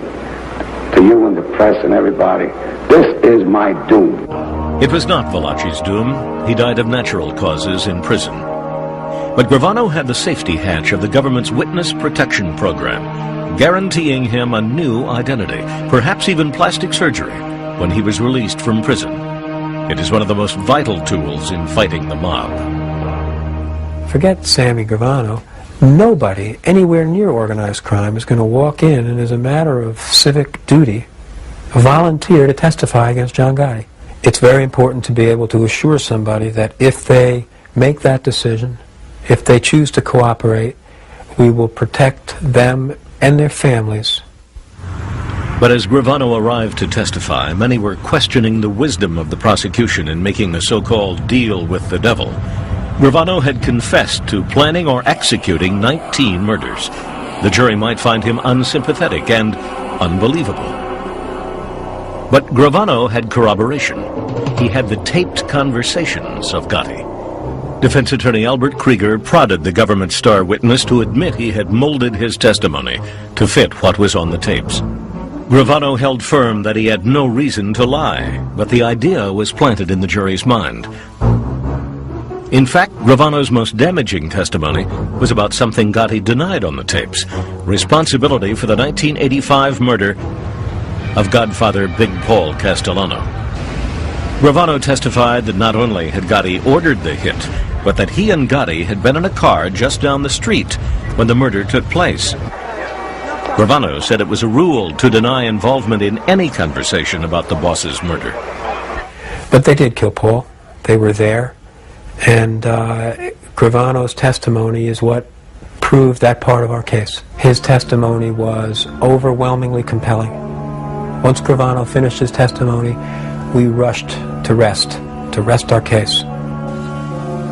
to you and the press and everybody, this is my doom. It was not Valachi's doom. He died of natural causes in prison. But Gravano had the safety hatch of the government's Witness Protection Program, guaranteeing him a new identity, perhaps even plastic surgery, when he was released from prison. It is one of the most vital tools in fighting the mob. Forget Sammy Gravano. Nobody anywhere near organized crime is going to walk in and, as a matter of civic duty, volunteer to testify against John Gotti. It's very important to be able to assure somebody that if they make that decision, if they choose to cooperate, we will protect them and their families. But as Gravano arrived to testify, many were questioning the wisdom of the prosecution in making a so-called deal with the devil. Gravano had confessed to planning or executing 19 murders. The jury might find him unsympathetic and unbelievable. But Gravano had corroboration. He had the taped conversations of Gotti. Defense attorney Albert Krieger prodded the government star witness to admit he had molded his testimony to fit what was on the tapes. Gravano held firm that he had no reason to lie, but the idea was planted in the jury's mind. In fact, Gravano's most damaging testimony was about something Gotti denied on the tapes: responsibility for the 1985 murder of Godfather Big Paul Castellano. Gravano testified that not only had Gotti ordered the hit, but that he and Gotti had been in a car just down the street when the murder took place. Gravano said it was a rule to deny involvement in any conversation about the boss's murder. But they did kill Paul. They were there. And Gravano's testimony is what proved that part of our case. His testimony was overwhelmingly compelling. Once Gravano finished his testimony, we rushed to rest our case.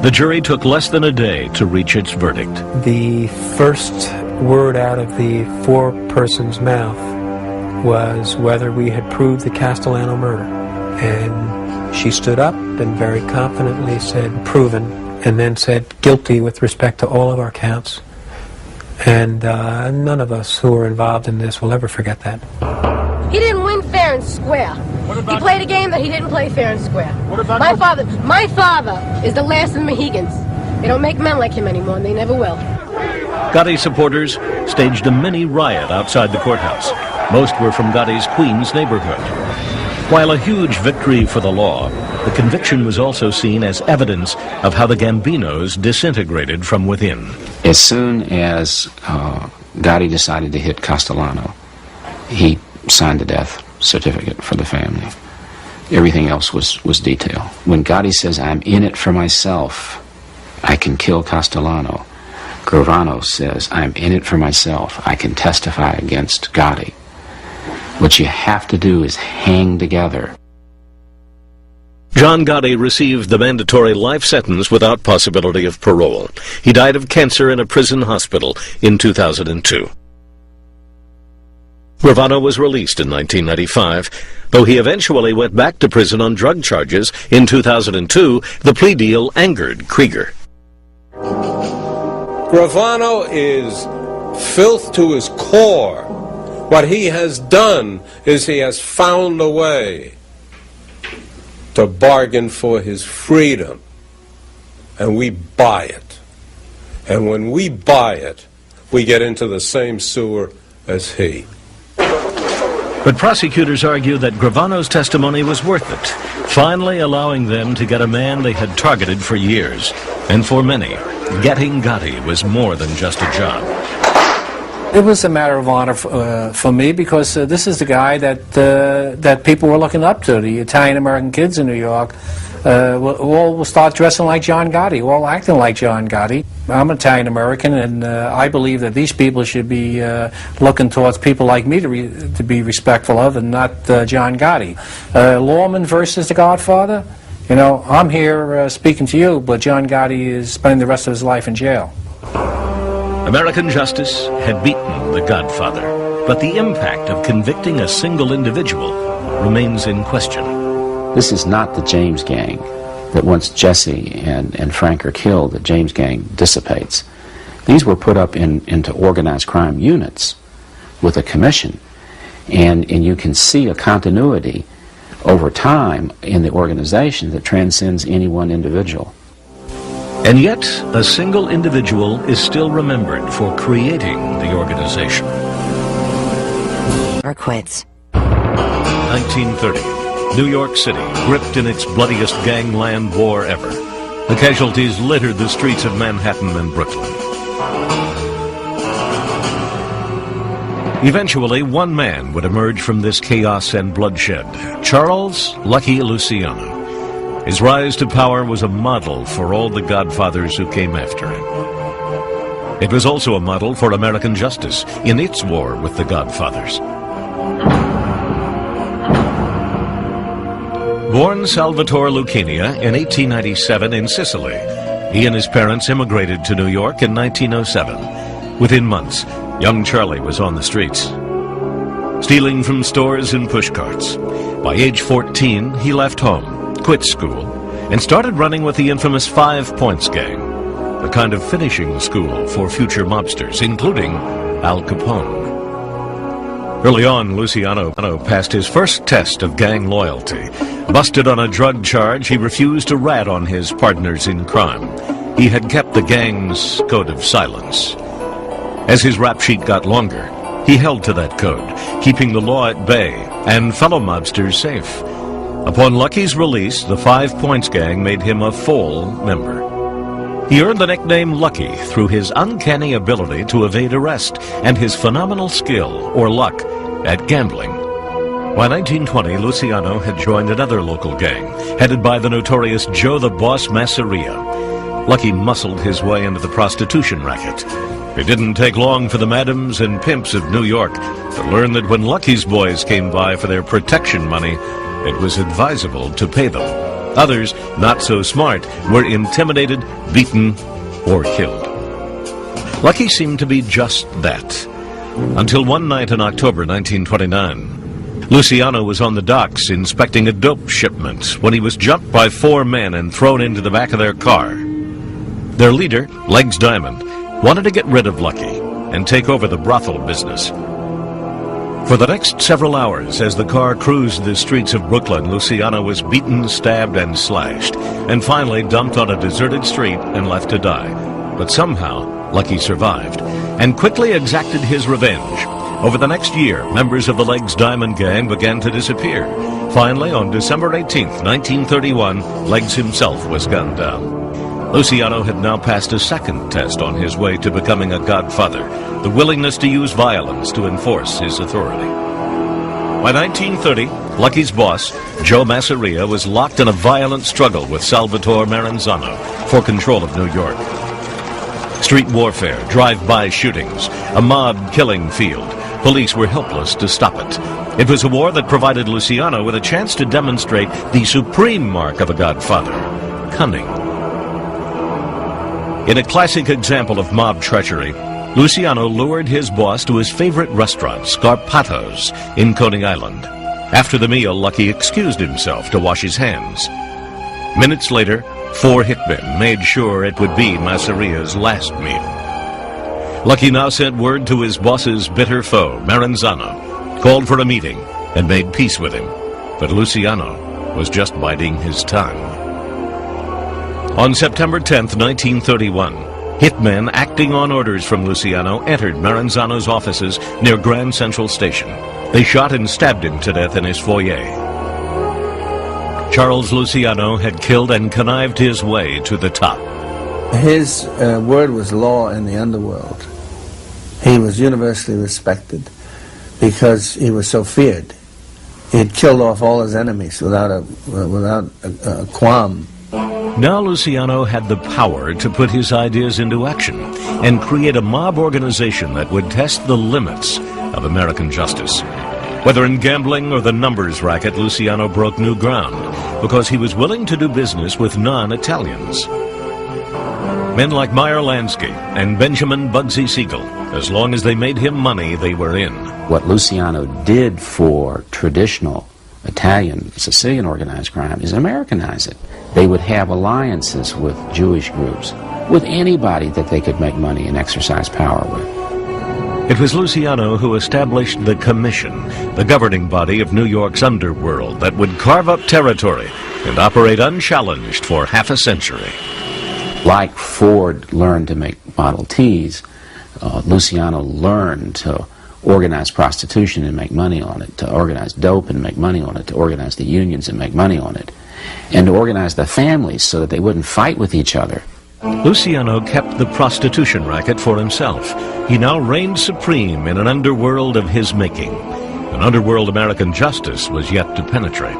The jury took less than a day to reach its verdict. The first word out of the foreperson's mouth was whether we had proved the Castellano murder. And she stood up and very confidently said, proven, and then said guilty with respect to all of our counts. And none of us who were involved in this will ever forget that. He didn't win fair and square. He played a game that he didn't play fair and square. My father is the last of the Mohegans. They don't make men like him anymore, and they never will. Gotti supporters staged a mini riot outside the courthouse. Most were from Gotti's Queens neighborhood. While a huge victory for the law, the conviction was also seen as evidence of how the Gambinos disintegrated from within. As soon as Gotti decided to hit Castellano, he signed a death certificate for the family. Everything else was detail. When Gotti says, "I'm in it for myself, I can kill Castellano," Gravano says, "I'm in it for myself, I can testify against Gotti." What you have to do is hang together. John Gotti received the mandatory life sentence without possibility of parole. He died of cancer in a prison hospital in 2002. Gravano was released in 1995, though he eventually went back to prison on drug charges. In 2002, the plea deal angered Krieger. Gravano is filth to his core. What he has done is he has found a way to bargain for his freedom, and we buy it. And when we buy it, we get into the same sewer as he. But prosecutors argue that Gravano's testimony was worth it, finally allowing them to get a man they had targeted for years. And for many, getting Gotti was more than just a job. It was a matter of honor for me, because this is the guy that people were looking up to. The Italian-American kids in New York will start dressing like John Gotti, all acting like John Gotti. I'm Italian-American, and I believe that these people should be looking towards people like me to be respectful of, and not John Gotti. Lawman versus The Godfather. You know, I'm here speaking to you, but John Gotti is spending the rest of his life in jail. American justice had beaten The Godfather, but the impact of convicting a single individual remains in question. This is not the James gang, that once Jesse and Frank are killed, the James gang dissipates. These were put up into organized crime units with a commission, and you can see a continuity over time in the organization that transcends any one individual. And yet, a single individual is still remembered for creating the organization. Or quits. 1930, New York City, gripped in its bloodiest gangland war ever. The casualties littered the streets of Manhattan and Brooklyn. Eventually, one man would emerge from this chaos and bloodshed, Charles Lucky Luciano. His rise to power was a model for all the godfathers who came after him. It was also a model for American justice in its war with the godfathers. Born Salvatore Lucchini in 1897 in Sicily, he and his parents immigrated to New York in 1907. Within months, young Charlie was on the streets, stealing from stores and pushcarts. By age 14, he left home, quit school, and started running with the infamous 5 Points Gang, the kind of finishing school for future mobsters, including Al Capone. Early on, Luciano passed his first test of gang loyalty. Busted on a drug charge, he refused to rat on his partners in crime. He had kept the gang's code of silence. As his rap sheet got longer, he held to that code, keeping the law at bay and fellow mobsters safe. Upon Lucky's release, the 5 Points Gang made him a full member. He earned the nickname Lucky through his uncanny ability to evade arrest and his phenomenal skill, or luck, at gambling. By 1920, Luciano had joined another local gang, headed by the notorious Joe the Boss Masseria. Lucky muscled his way into the prostitution racket. It didn't take long for the madams and pimps of New York to learn that when Lucky's boys came by for their protection money, it was advisable to pay them. Others, not so smart, were intimidated, beaten, or killed. Lucky seemed to be just that. Until one night in October 1929, Luciano was on the docks inspecting a dope shipment when he was jumped by 4 men and thrown into the back of their car. Their leader, Legs Diamond, wanted to get rid of Lucky and take over the brothel business. For the next several hours, as the car cruised the streets of Brooklyn, Luciano was beaten, stabbed, and slashed, and finally dumped on a deserted street and left to die. But somehow, Lucky survived, and quickly exacted his revenge. Over the next year, members of the Legs Diamond gang began to disappear. Finally, on December 18th, 1931, Legs himself was gunned down. Luciano had now passed a second test on his way to becoming a godfather, the willingness to use violence to enforce his authority. By 1930, Lucky's boss, Joe Masseria, was locked in a violent struggle with Salvatore Maranzano for control of New York. Street warfare, drive-by shootings, a mob killing field. Police were helpless to stop it. It was a war that provided Luciano with a chance to demonstrate the supreme mark of a godfather, cunning. In a classic example of mob treachery, Luciano lured his boss to his favorite restaurant, Scarpato's, in Coney Island. After the meal, Lucky excused himself to wash his hands. Minutes later, 4 hitmen made sure it would be Masseria's last meal. Lucky now sent word to his boss's bitter foe, Maranzano, called for a meeting, and made peace with him. But Luciano was just biding his time. On September 10th, 1931, hitmen acting on orders from Luciano entered Maranzano's offices near Grand Central Station. They shot and stabbed him to death in his foyer. Charles Luciano had killed and connived his way to the top. His word was law in the underworld. He was universally respected because he was so feared. He had killed off all his enemies without a qualm. Now Luciano had the power to put his ideas into action and create a mob organization that would test the limits of American justice. Whether in gambling or the numbers racket, Luciano broke new ground because he was willing to do business with non-Italians. Men like Meyer Lansky and Benjamin Bugsy Siegel, as long as they made him money, they were in. What Luciano did for traditional Italian, Sicilian organized crime is Americanize it. They would have alliances with Jewish groups, with anybody that they could make money and exercise power with. It was Luciano who established the Commission, the governing body of New York's underworld that would carve up territory and operate unchallenged for half a century. Like Ford learned to make Model Ts, Luciano learned to organize prostitution and make money on it, to organize dope and make money on it, to organize the unions and make money on it, and to organize the families so that they wouldn't fight with each other. Luciano kept the prostitution racket for himself. He now reigned supreme in an underworld of his making, an underworld American justice was yet to penetrate.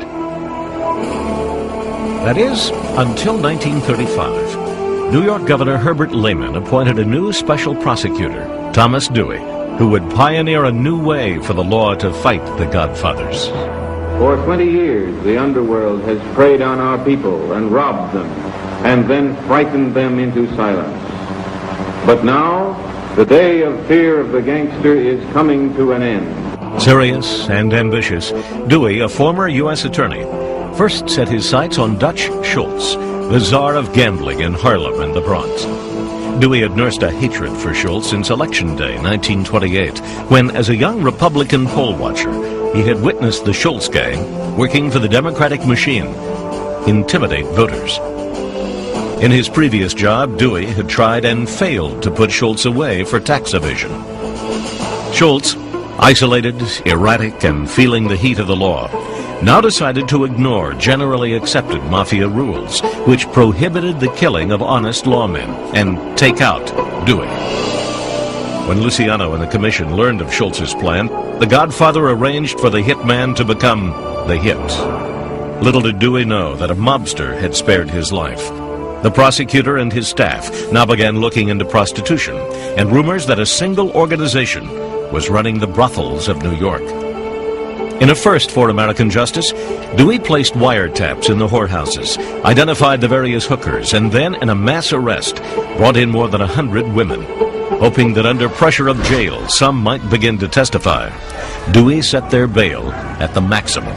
That is, until 1935. New York Governor Herbert Lehman appointed a new special prosecutor, Thomas Dewey, who would pioneer a new way for the law to fight the Godfathers. For 20 years, the underworld has preyed on our people and robbed them, and then frightened them into silence. But now, the day of fear of the gangster is coming to an end. Serious and ambitious, Dewey, a former U.S. attorney, first set his sights on Dutch Schultz, the czar of gambling in Harlem and the Bronx. Dewey had nursed a hatred for Schultz since Election Day, 1928, when, as a young Republican poll watcher, he had witnessed the Schultz gang, working for the Democratic machine, intimidate voters. In his previous job, Dewey had tried and failed to put Schultz away for tax evasion. Schultz, isolated, erratic, and feeling the heat of the law, now decided to ignore generally accepted Mafia rules, which prohibited the killing of honest lawmen, and take out Dewey. When Luciano and the Commission learned of Schultz's plan, the Godfather arranged for the hitman to become the hit. Little did Dewey know that a mobster had spared his life. The prosecutor and his staff now began looking into prostitution and rumors that a single organization was running the brothels of New York. In a first for American justice, Dewey placed wiretaps in the whorehouses, identified the various hookers, and then, in a mass arrest, brought in more than 100 women. Hoping that under pressure of jail, some might begin to testify, Dewey set their bail at the maximum.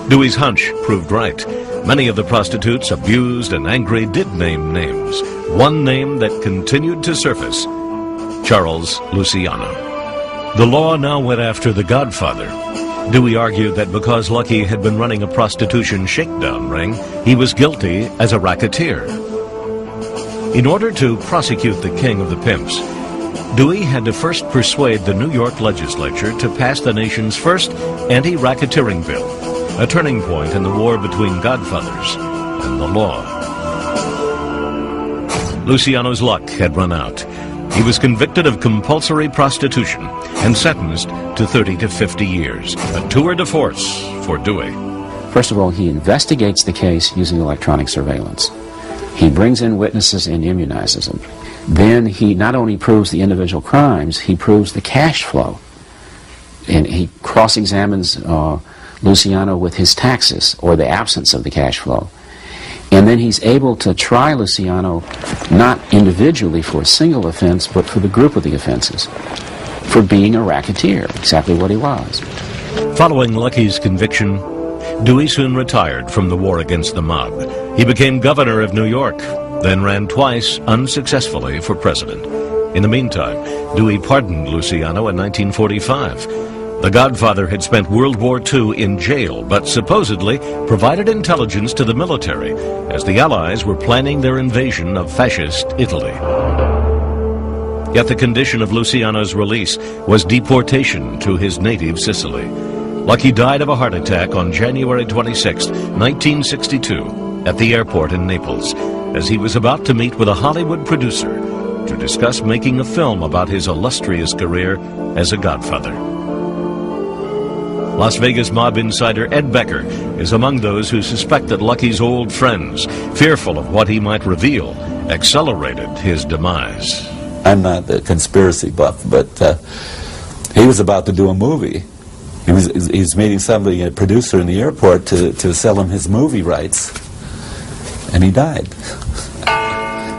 Dewey's hunch proved right. Many of the prostitutes, abused and angry, did name names. One name that continued to surface: Charles Luciano. The law now went after the Godfather. Dewey argued that because Lucky had been running a prostitution shakedown ring, he was guilty as a racketeer. In order to prosecute the king of the pimps, Dewey had to first persuade the New York legislature to pass the nation's first anti-racketeering bill, a turning point in the war between godfathers and the law. Luciano's luck had run out. He was convicted of compulsory prostitution and sentenced to 30 to 50 years, a tour de force for Dewey. First of all, he investigates the case using electronic surveillance. He brings in witnesses and immunizes them. Then he not only proves the individual crimes, he proves the cash flow. And he cross-examines Luciano with his taxes, or the absence of the cash flow. And then he's able to try Luciano not individually for a single offense, but for the group of the offenses, for being a racketeer, exactly what he was. Following Lucky's conviction, Dewey soon retired from the war against the mob. He became governor of New York, then ran twice unsuccessfully for president. In the meantime, Dewey pardoned Luciano in 1945. The Godfather had spent World War II in jail, but supposedly provided intelligence to the military as the Allies were planning their invasion of fascist Italy. Yet the condition of Luciano's release was deportation to his native Sicily. Lucky died of a heart attack on January 26, 1962, at the airport in Naples, as he was about to meet with a Hollywood producer to discuss making a film about his illustrious career as a godfather. Las Vegas mob insider Ed Becker is among those who suspect that Lucky's old friends, fearful of what he might reveal, accelerated his demise. I'm not a conspiracy buff, but he was about to do a movie. He was meeting somebody, a producer in the airport, to sell him his movie rights, and he died.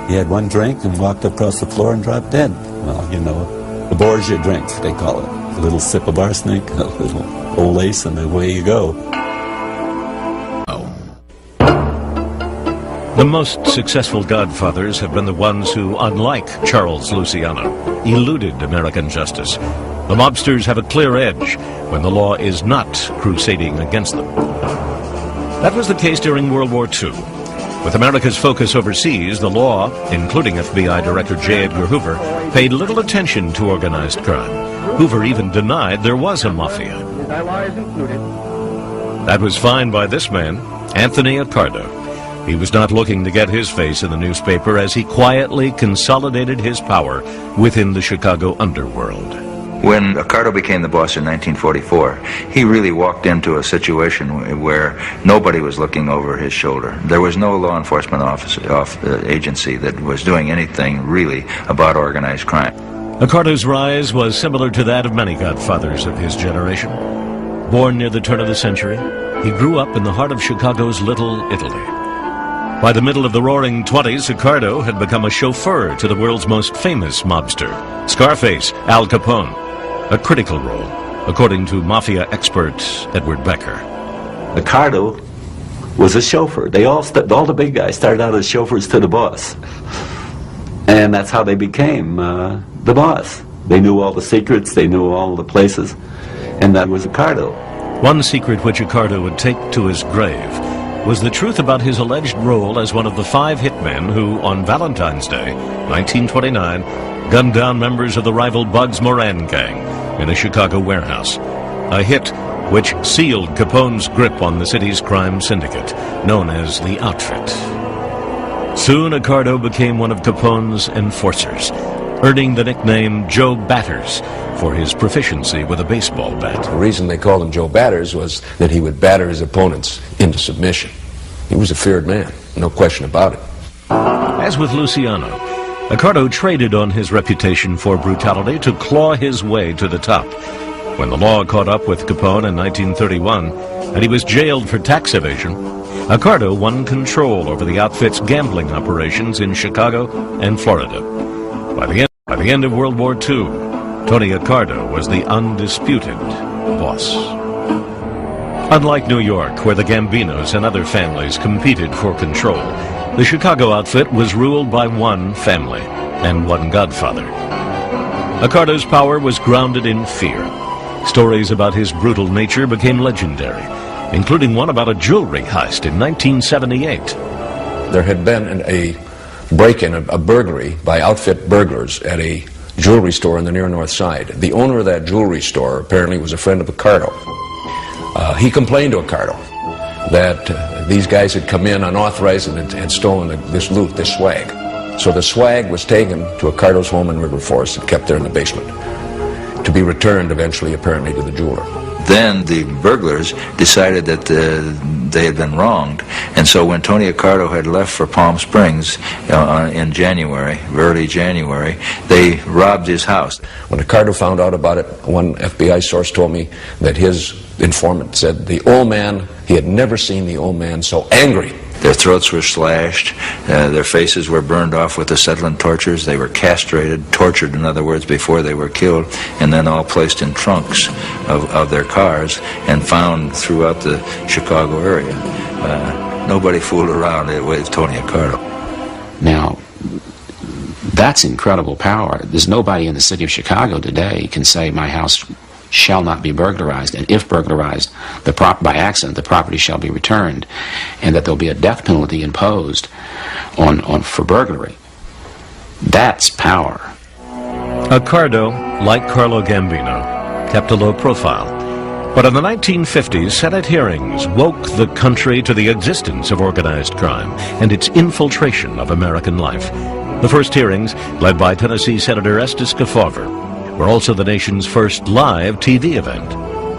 He had one drink and walked across the floor and dropped dead. Well, you know, the Borgia drink, they call it. A little sip of arsenic, a little old lace, and away you go. The most successful godfathers have been the ones who, unlike Charles Luciano, eluded American justice. The mobsters have a clear edge when the law is not crusading against them. That was the case during World War II. With America's focus overseas, the law, including FBI Director J. Edgar Hoover, paid little attention to organized crime. Hoover even denied there was a mafia. That was fine by this man, Anthony Accardo. He was not looking to get his face in the newspaper as he quietly consolidated his power within the Chicago underworld. When Accardo became the boss in 1944, he really walked into a situation where nobody was looking over his shoulder. There was no law enforcement agency that was doing anything really about organized crime. Accardo's rise was similar to that of many godfathers of his generation. Born near the turn of the century, he grew up in the heart of Chicago's Little Italy. By the middle of the Roaring '20s, Accardo had become a chauffeur to the world's most famous mobster, Scarface Al Capone, a critical role, according to Mafia expert Edward Becker. Accardo was a chauffeur. All the big guys started out as chauffeurs to the boss. And that's how they became the boss. They knew all the secrets, they knew all the places, and that was Accardo. One secret which Accardo would take to his grave was the truth about his alleged role as one of the 5 hitmen who, on Valentine's Day, 1929, gunned down members of the rival Bugs Moran gang in a Chicago warehouse. A hit which sealed Capone's grip on the city's crime syndicate, known as the Outfit. Soon Accardo became one of Capone's enforcers, earning the nickname Joe Batters for his proficiency with a baseball bat. The reason they called him Joe Batters was that he would batter his opponents into submission. He was a feared man, no question about it. As with Luciano, Accardo traded on his reputation for brutality to claw his way to the top. When the law caught up with Capone in 1931, and he was jailed for tax evasion, Accardo won control over the outfit's gambling operations in Chicago and Florida. By the end of World War II, Tony Accardo was the undisputed boss. Unlike New York, where the Gambinos and other families competed for control, the Chicago outfit was ruled by one family and one godfather. Accardo's power was grounded in fear. Stories about his brutal nature became legendary, including one about a jewelry heist in 1978. There had been a break-in, a burglary by outfit burglars at a jewelry store in the near North Side. The owner of that jewelry store apparently was a friend of Accardo. He complained to Accardo that these guys had come in unauthorized and had stolen this loot, this swag. So the swag was taken to Accardo's home in River Forest and kept there in the basement, to be returned eventually, apparently, to the jeweler. Then the burglars decided that they had been wronged, and so when Tony Accardo had left for Palm Springs in January, early January, they robbed his house. When Accardo found out about it, one FBI source told me that his informant said the old man, he had never seen the old man so angry. Their throats were slashed, their faces were burned off with acetylene torches, they were castrated, tortured in other words, before they were killed, and then all placed in trunks of their cars and found throughout the Chicago area. Nobody fooled around with Tony Accardo. Now, that's incredible power. There's nobody in the city of Chicago today can say my house shall not be burglarized, and if burglarized by accident, the property shall be returned, and that there'll be a death penalty imposed for burglary. That's power. Accardo, like Carlo Gambino, kept a low profile. But in the 1950s, Senate hearings woke the country to the existence of organized crime and its infiltration of American life. The first hearings, led by Tennessee Senator Estes Kefauver, were also the nation's first live TV event.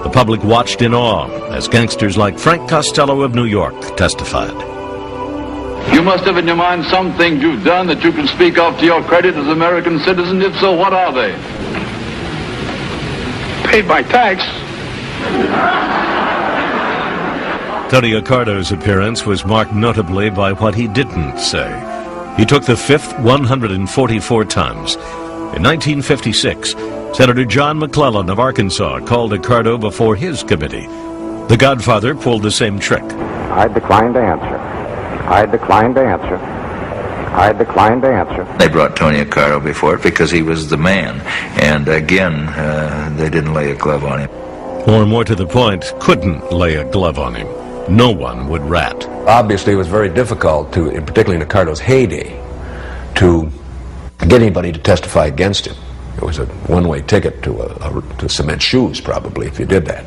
The public watched in awe as gangsters like Frank Costello of New York testified. You must have in your mind some things you've done that you can speak of to your credit as American citizens. If so, what are they? Paid by tax. Tony Accardo's appearance was marked notably by what he didn't say. He took the fifth 144 times. In 1956, Senator John McClellan of Arkansas called Accardo before his committee. The Godfather pulled the same trick. I decline to answer. I decline to answer. I decline to answer. They brought Tony Accardo before it because he was the man. And again, they didn't lay a glove on him. Or more to the point, couldn't lay a glove on him. No one would rat. Obviously, it was very difficult to, particularly in Accardo's heyday, to get anybody to testify against him. It was a one-way ticket to cement shoes, probably, if you did that.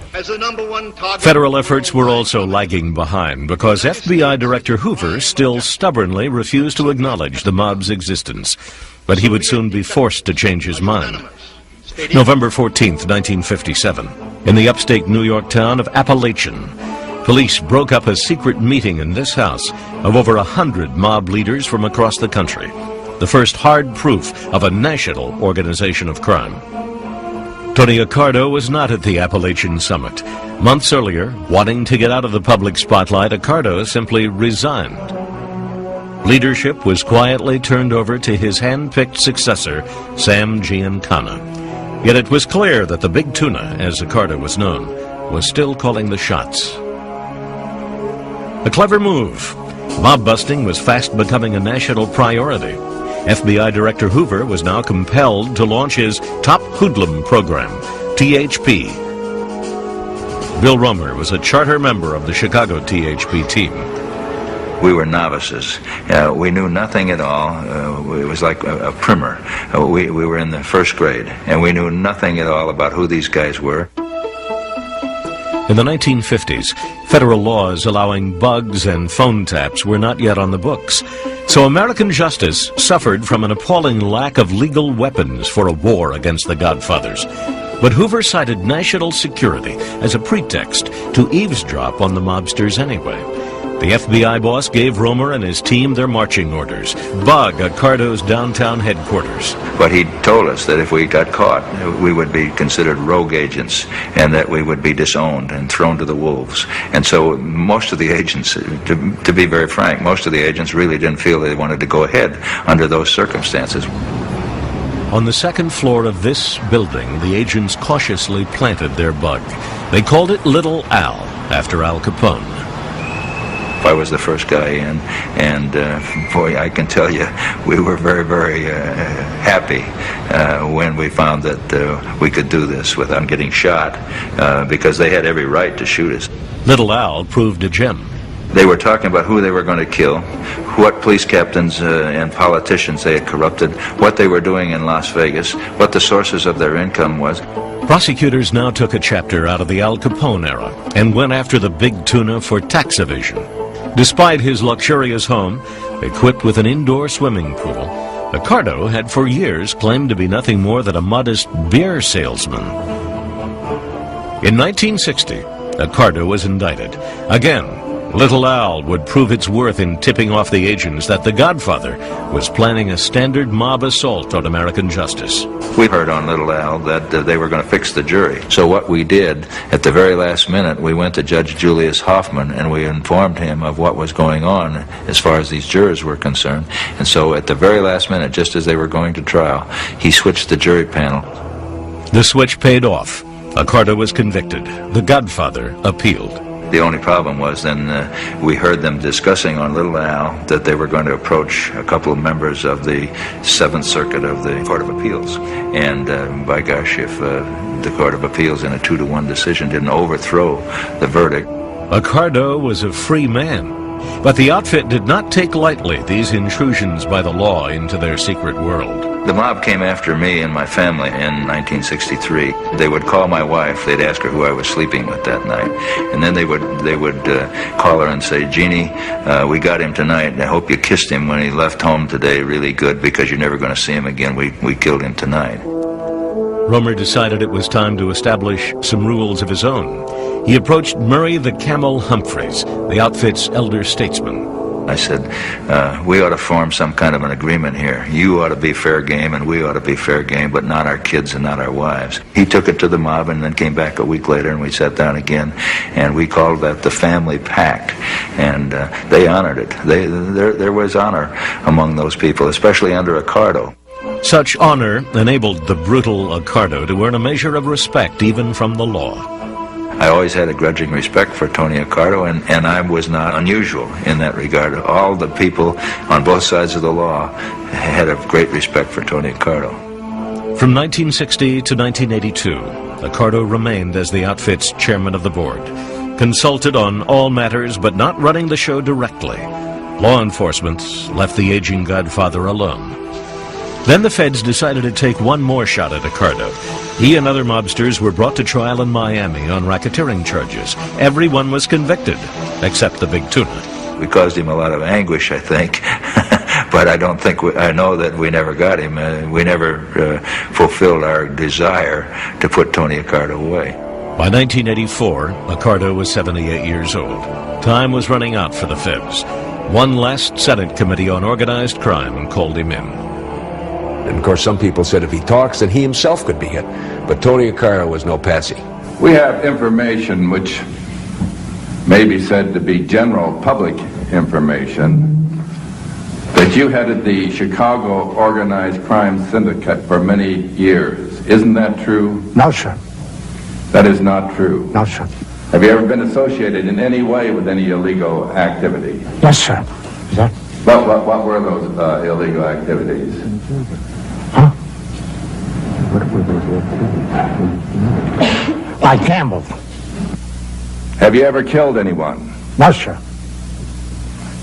Federal efforts were also lagging behind because FBI Director Hoover still stubbornly refused to acknowledge the mob's existence. But he would soon be forced to change his mind. November 14th, 1957, in the upstate New York town of Appalachian, police broke up a secret meeting in this house of over 100 mob leaders from across the country. The first hard proof of a national organization of crime. Tony Accardo was not at the Appalachian Summit. Months earlier, wanting to get out of the public spotlight, Accardo simply resigned. Leadership was quietly turned over to his hand-picked successor, Sam Giancana. Yet it was clear that the Big Tuna, as Accardo was known, was still calling the shots. A clever move. Mob busting was fast becoming a national priority. FBI Director Hoover was now compelled to launch his Top Hoodlum program, THP. Bill Romer was a charter member of the Chicago THP team. We were novices. We knew nothing at all. It was like a primer. We were in the first grade, and we knew nothing at all about who these guys were. In the 1950s, federal laws allowing bugs and phone taps were not yet on the books. So American justice suffered from an appalling lack of legal weapons for a war against the Godfathers. But Hoover cited national security as a pretext to eavesdrop on the mobsters anyway. The FBI boss gave Romer and his team their marching orders. Bug Accardo's downtown headquarters. But he told us that if we got caught, we would be considered rogue agents and that we would be disowned and thrown to the wolves. And so most of the agents, to be very frank, most of the agents really didn't feel they wanted to go ahead under those circumstances. On the second floor of this building, the agents cautiously planted their bug. They called it Little Al, after Al Capone. I was the first guy in, and boy, I can tell you, we were very, very happy when we found that we could do this without getting shot, because they had every right to shoot us. Little Al proved a gem. They were talking about who they were going to kill, what police captains and politicians they had corrupted, what they were doing in Las Vegas, what the sources of their income was. Prosecutors now took a chapter out of the Al Capone era and went after the big tuna for tax evasion. Despite his luxurious home, equipped with an indoor swimming pool, Accardo had for years claimed to be nothing more than a modest beer salesman. In 1960, Accardo was indicted. Again, Little Al would prove its worth in tipping off the agents that the Godfather was planning a standard mob assault on American justice. We heard on Little Al that they were going to fix the jury. So what we did, at the very last minute, we went to Judge Julius Hoffman and we informed him of what was going on as far as these jurors were concerned. And so at the very last minute, just as they were going to trial, he switched the jury panel. The switch paid off. Accardo was convicted. The Godfather appealed. The only problem was then we heard them discussing on Little Al that they were going to approach a couple of members of the Seventh Circuit of the Court of Appeals. And by gosh, if the Court of Appeals in a 2-to-1 decision didn't overthrow the verdict. Accardo was a free man, but the outfit did not take lightly these intrusions by the law into their secret world. The mob came after me and my family in 1963. They would call my wife. They'd ask her who I was sleeping with that night. And then they would call her and say, Jeannie, we got him tonight. I hope you kissed him when he left home today really good because you're never going to see him again. We killed him tonight. Romer decided it was time to establish some rules of his own. He approached Murray the Camel Humphreys, the outfit's elder statesman. I said, we ought to form some kind of an agreement here. You ought to be fair game and we ought to be fair game, but not our kids and not our wives. He took it to the mob and then came back a week later and we sat down again and we called that the family pact. And they honored it. There was honor among those people, especially under Accardo. Such honor enabled the brutal Accardo to earn a measure of respect even from the law. I always had a grudging respect for Tony Accardo, and I was not unusual in that regard. All the people on both sides of the law had a great respect for Tony Accardo. From 1960 to 1982, Accardo remained as the outfit's chairman of the board, consulted on all matters but not running the show directly. Law enforcement left the aging Godfather alone. Then the feds decided to take one more shot at Accardo. He and other mobsters were brought to trial in Miami on racketeering charges. Everyone was convicted, except the big tuna. We caused him a lot of anguish, I think, but I know that we never got him. We never fulfilled our desire to put Tony Accardo away. By 1984, Accardo was 78 years old. Time was running out for the feds. One last Senate Committee on Organized Crime called him in. And of course, some people said if he talks, then he himself could be hit. But Tony Accardo was no patsy. We have information which may be said to be general public information that you headed the Chicago Organized Crime Syndicate for many years. Isn't that true? No, sir. That is not true? No, sir. Have you ever been associated in any way with any illegal activity? Yes, sir. Sir? What were those illegal activities? Huh? What were those activities? I gambled. Have you ever killed anyone? No, sir.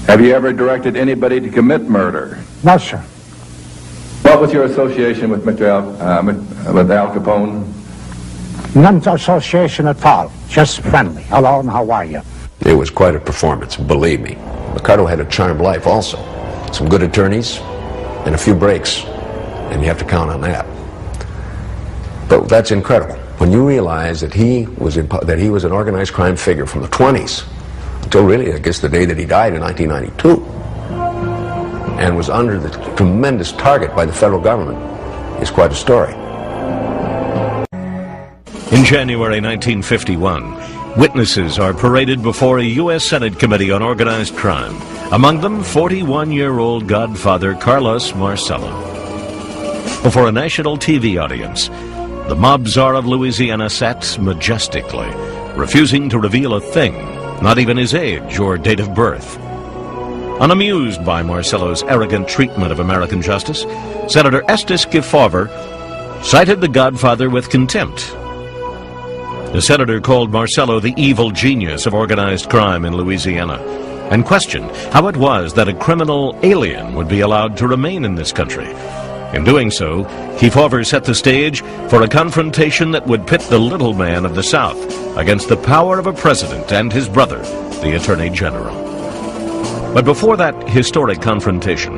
Have you ever directed anybody to commit murder? No, sir. What was your association with with Al Capone? None association at all. Just friendly. Hello, and how are you? It was quite a performance, believe me. Accardo had a charmed life also. Some good attorneys and a few breaks, and you have to count on that. But that's incredible. When you realize that he was an organized crime figure from the 20s until really, I guess, the day that he died in 1992, and was under the tremendous target by the federal government, is quite a story. In January 1951, witnesses are paraded before a U.S. Senate Committee on Organized Crime. Among them, 41-year-old Godfather Carlos Marcello. before a national TV audience. The mob czar of Louisiana sat majestically, refusing to reveal a thing, not even his age or date of birth. Unamused by Marcello's arrogant treatment of American justice, Senator Estes Kefauver cited the Godfather with contempt. The senator called Marcello the evil genius of organized crime in Louisiana and questioned how it was that a criminal alien would be allowed to remain in this country. In doing so, Kefauver set the stage for a confrontation that would pit the little man of the South against the power of a president and his brother, the Attorney General. But before that historic confrontation,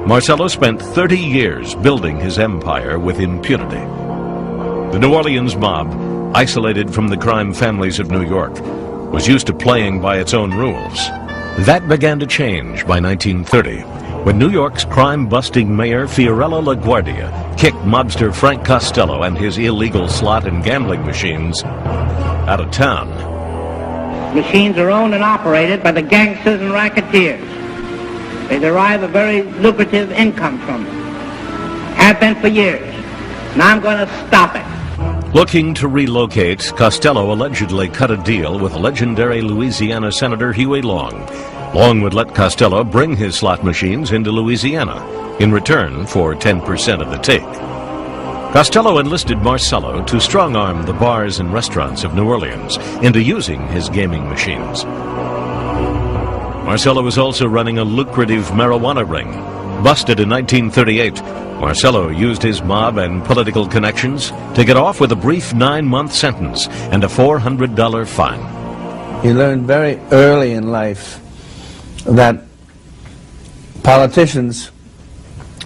Marcello spent 30 years building his empire with impunity. The New Orleans mob, isolated from the crime families of New York, was used to playing by its own rules. That began to change by 1930, when New York's crime-busting mayor Fiorello LaGuardia kicked mobster Frank Costello and his illegal slot and gambling machines out of town. Machines are owned and operated by the gangsters and racketeers. They derive a very lucrative income from them. Have been for years. And I'm going to stop it. Looking to relocate, Costello allegedly cut a deal with legendary Louisiana Senator Huey Long. Long would let Costello bring his slot machines into Louisiana in return for 10% of the take. Costello enlisted Marcello to strong-arm the bars and restaurants of New Orleans into using his gaming machines. Marcello was also running a lucrative marijuana ring. Busted in 1938, Marcello used his mob and political connections to get off with a brief 9-month sentence and a $400 fine. He learned very early in life that politicians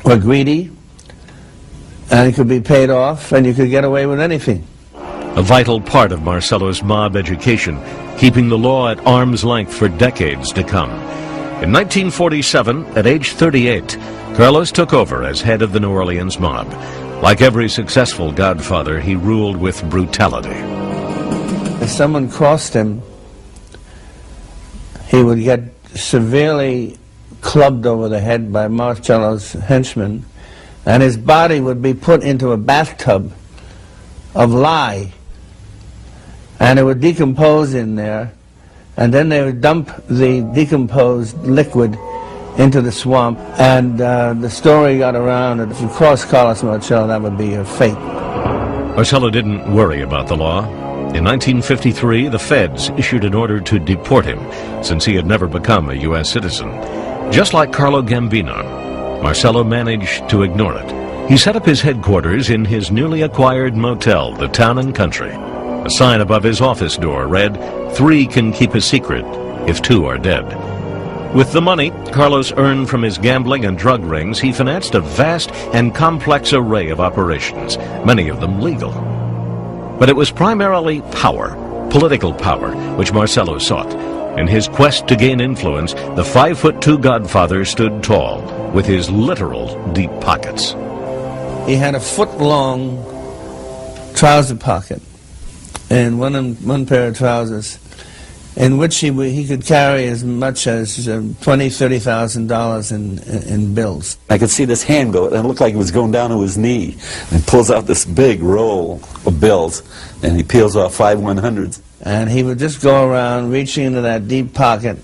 were greedy and could be paid off and you could get away with anything. A vital part of Marcello's mob education, keeping the law at arm's length for decades to come. In 1947, at age 38, Carlos took over as head of the New Orleans mob. Like every successful godfather, he ruled with brutality. If someone crossed him, he would get severely clubbed over the head by Marcello's henchmen, and his body would be put into a bathtub of lye, and it would decompose in there, and then they would dump the decomposed liquid into the swamp, and the story got around that if you crossed Carlos Marcello, that would be your fate. Marcello didn't worry about the law. In 1953, the feds issued an order to deport him, since he had never become a U.S. citizen. Just like Carlo Gambino, Marcello managed to ignore it. He set up his headquarters in his newly acquired motel, the Town and Country. A sign above his office door read, "3 can keep a secret if 2 are dead." With the money Carlos earned from his gambling and drug rings, he financed a vast and complex array of operations, many of them legal. But it was primarily power, political power, which Marcello sought. In his quest to gain influence, the 5'2" godfather stood tall, with his literal deep pockets. He had a foot-long trouser pocket and one pair of trousers, in which he could carry as much as $20,000, $30,000 in bills. I could see this hand go, and it looked like it was going down to his knee, and pulls out this big roll of bills, and he peels off 5 100s. And he would just go around reaching into that deep pocket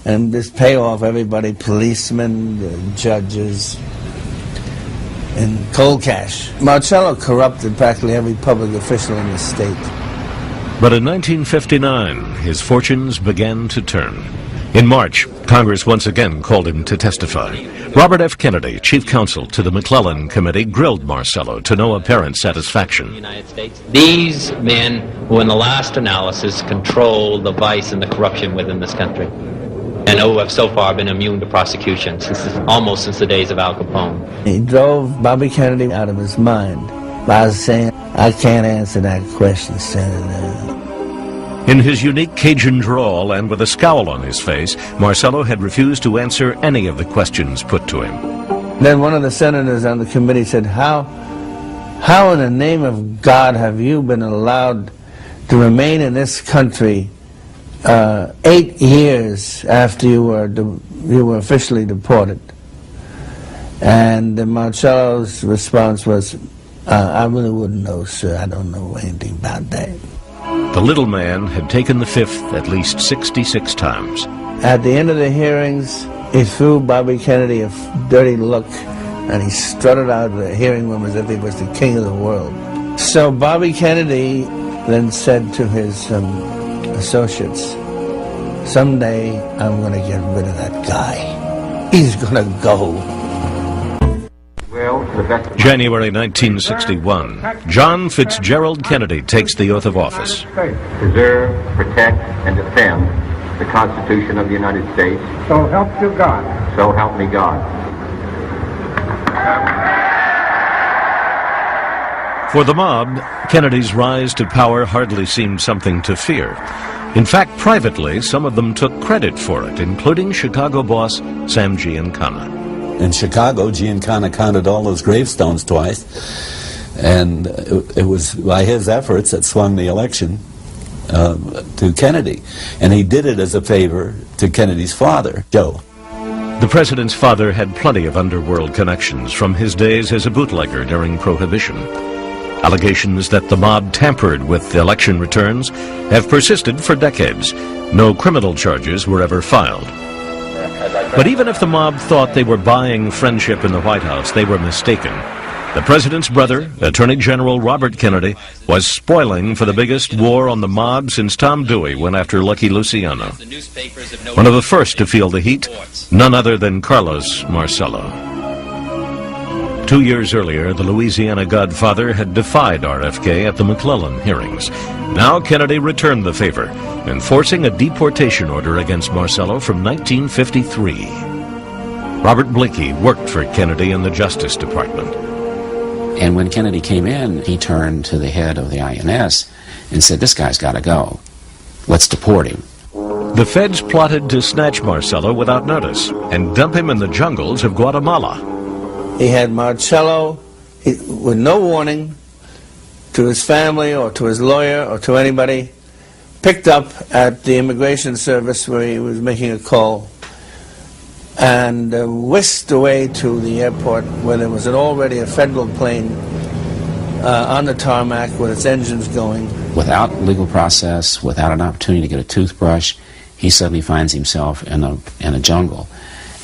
and just pay off everybody, policemen, judges, in cold cash. Marcello corrupted practically every public official in the state. But in 1959, his fortunes began to turn. In March, Congress once again called him to testify. Robert F. Kennedy, chief counsel to the McClellan Committee, grilled Marcello to no apparent satisfaction. These men who in the last analysis control the vice and the corruption within this country, and who have so far been immune to prosecution almost since the days of Al Capone. He drove Bobby Kennedy out of his mind by saying, "I can't answer that question, Senator." In his unique Cajun drawl and with a scowl on his face, Marcello had refused to answer any of the questions put to him. Then one of the senators on the committee said, How in the name of God have you been allowed to remain in this country 8 years after you were officially deported? And Marcello's response was, I really wouldn't know, sir. I don't know anything about that. The little man had taken the fifth at least 66 times. At the end of the hearings, he threw Bobby Kennedy a dirty look, and he strutted out of the hearing room as if he was the king of the world. So Bobby Kennedy then said to his associates, someday I'm going to get rid of that guy. He's going to go. January 1961, John Fitzgerald Kennedy takes the oath of office. Preserve, protect, and defend the Constitution of the United States. So help you God. So help me God. For the mob, Kennedy's rise to power hardly seemed something to fear. In fact, privately, some of them took credit for it, including Chicago boss Sam Giancana. In Chicago, Giancana counted all those gravestones twice, and it was by his efforts that swung the election to Kennedy. And he did it as a favor to Kennedy's father, Joe. The president's father had plenty of underworld connections from his days as a bootlegger during Prohibition. Allegations that the mob tampered with election returns have persisted for decades. No criminal charges were ever filed. But even if the mob thought they were buying friendship in the White House, they were mistaken. The president's brother, Attorney General Robert Kennedy, was spoiling for the biggest war on the mob since Tom Dewey went after Lucky Luciano. One of the first to feel the heat, none other than Carlos Marcello. 2 years earlier, the Louisiana Godfather had defied RFK at the McClellan hearings. Now Kennedy returned the favor, enforcing a deportation order against Marcello from 1953. Robert Blakey worked for Kennedy in the Justice Department. And when Kennedy came in, he turned to the head of the INS and said, this guy's got to go. Let's deport him. The feds plotted to snatch Marcello without notice and dump him in the jungles of Guatemala. He had Marcello, with no warning to his family or to his lawyer or to anybody, picked up at the immigration service where he was making a call and whisked away to the airport where there was already a federal plane on the tarmac with its engines going. Without legal process, without an opportunity to get a toothbrush, he suddenly finds himself in a jungle,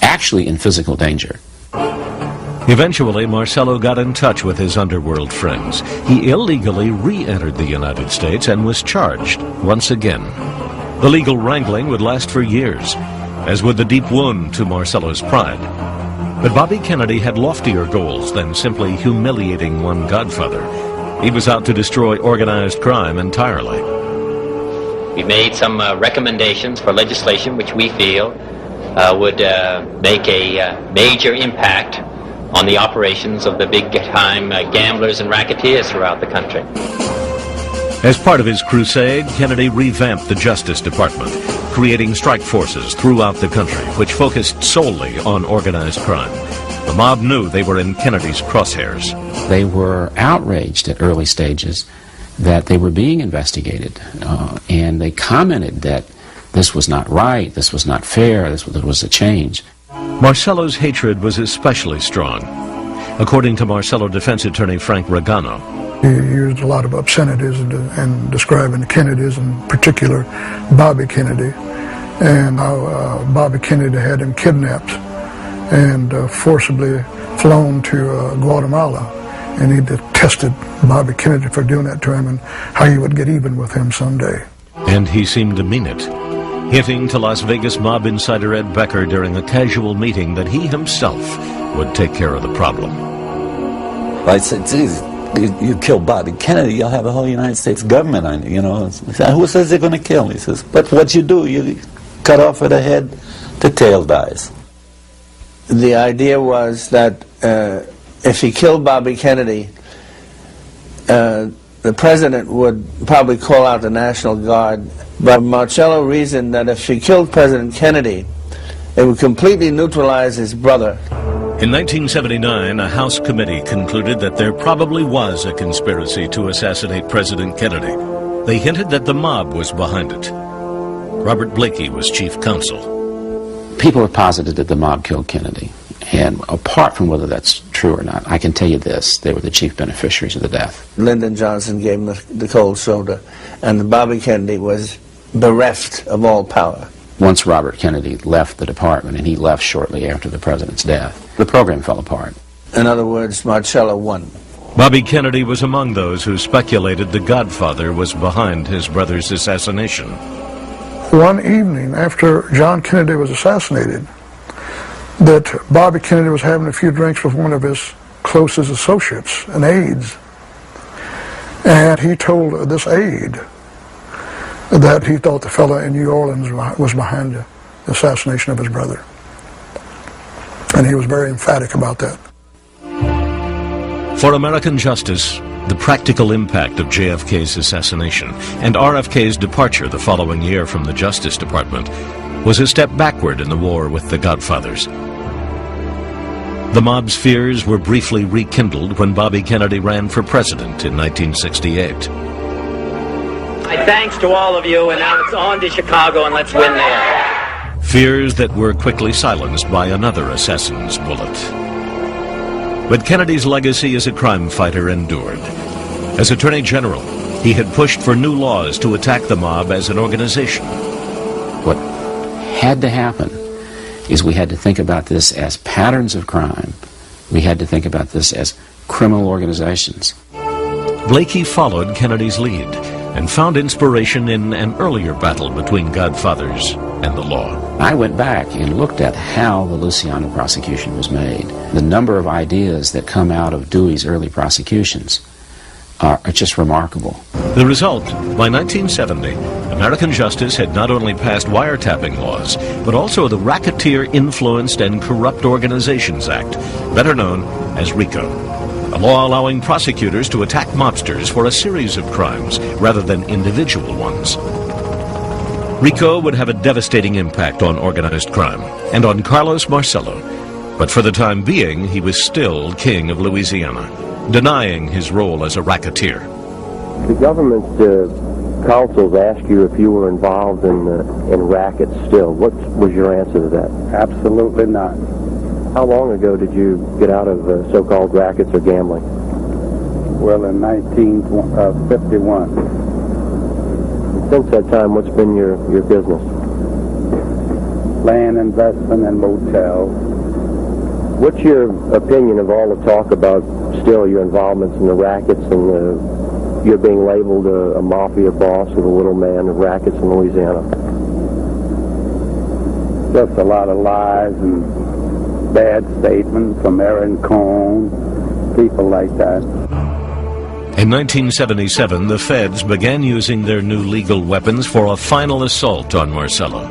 actually in physical danger. Eventually, Marcello got in touch with his underworld friends. He illegally re-entered the United States and was charged once again. The legal wrangling would last for years, as would the deep wound to Marcello's pride. But Bobby Kennedy had loftier goals than simply humiliating one godfather. He was out to destroy organized crime entirely. We made some recommendations for legislation which we feel would make a major impact on the operations of the big-time gamblers and racketeers throughout the country. As part of his crusade, Kennedy revamped the Justice Department, creating strike forces throughout the country, which focused solely on organized crime. The mob knew they were in Kennedy's crosshairs. They were outraged at early stages that they were being investigated, and they commented that this was not right, this was not fair, there was a change. Marcello's hatred was especially strong. According to Marcello defense attorney Frank Regano, he used a lot of obscenities in describing the Kennedys, in particular Bobby Kennedy, and how Bobby Kennedy had him kidnapped and forcibly flown to Guatemala, and he detested Bobby Kennedy for doing that to him and how he would get even with him someday. And he seemed to mean it, hinting to Las Vegas mob insider Ed Becker during a casual meeting that he himself would take care of the problem. I said, geez, you kill Bobby Kennedy, you'll have the whole United States government on you, you know. Who says they're going to kill him? He says, but what you do, you cut off at the head, the tail dies. The idea was that if he killed Bobby Kennedy, the president would probably call out the National Guard. But Marcello reasoned that if he killed President Kennedy, it would completely neutralize his brother. In 1979, a House committee concluded that there probably was a conspiracy to assassinate President Kennedy. They hinted that the mob was behind it. Robert Blakey was chief counsel. People have posited that the mob killed Kennedy, And apart from whether that's true or not, I can tell you this: they were the chief beneficiaries of the death. Lyndon Johnson gave him the cold shoulder, and Bobby Kennedy was bereft of all power. Once Robert Kennedy left the department, and he left shortly after the president's death, the program fell apart. In other words, Marcello won. Bobby Kennedy was among those who speculated the Godfather was behind his brother's assassination. One evening after John Kennedy was assassinated, that Bobby Kennedy was having a few drinks with one of his closest associates, an aide, and he told this aide that he thought the fellow in New Orleans was behind the assassination of his brother. And he was very emphatic about that. For American justice, the practical impact of JFK's assassination and RFK's departure the following year from the Justice Department was a step backward in the war with the Godfathers. The mob's fears were briefly rekindled when Bobby Kennedy ran for president in 1968. My thanks to all of you, and now it's on to Chicago, and let's win there. Fears that were quickly silenced by another assassin's bullet. But Kennedy's legacy as a crime fighter endured. As Attorney General, he had pushed for new laws to attack the mob as an organization. What had to happen is we had to think about this as patterns of crime. We had to think about this as criminal organizations. Blakey followed Kennedy's lead and found inspiration in an earlier battle between Godfathers and the law. I went back and looked at how the Luciano prosecution was made. The number of ideas that come out of Dewey's early prosecutions are just remarkable. The result, by 1970, American justice had not only passed wiretapping laws, but also the Racketeer Influenced and Corrupt Organizations Act, better known as RICO, a law allowing prosecutors to attack mobsters for a series of crimes rather than individual ones. RICO would have a devastating impact on organized crime and on Carlos Marcello, but for the time being, he was still king of Louisiana, denying his role as a racketeer. The government's counsels asked you if you were involved in rackets still. What was your answer to that? Absolutely not. How long ago did you get out of so-called rackets or gambling? Well, in 1951. Since that time, what's been your business? Land investment and motels. What's your opinion of all the talk about still your involvements in the rackets and you're being labeled a mafia boss or the little man of rackets in Louisiana? Just a lot of lies and bad statements from Aaron Cohn, people like that. In 1977, the feds began using their new legal weapons for a final assault on Marcello.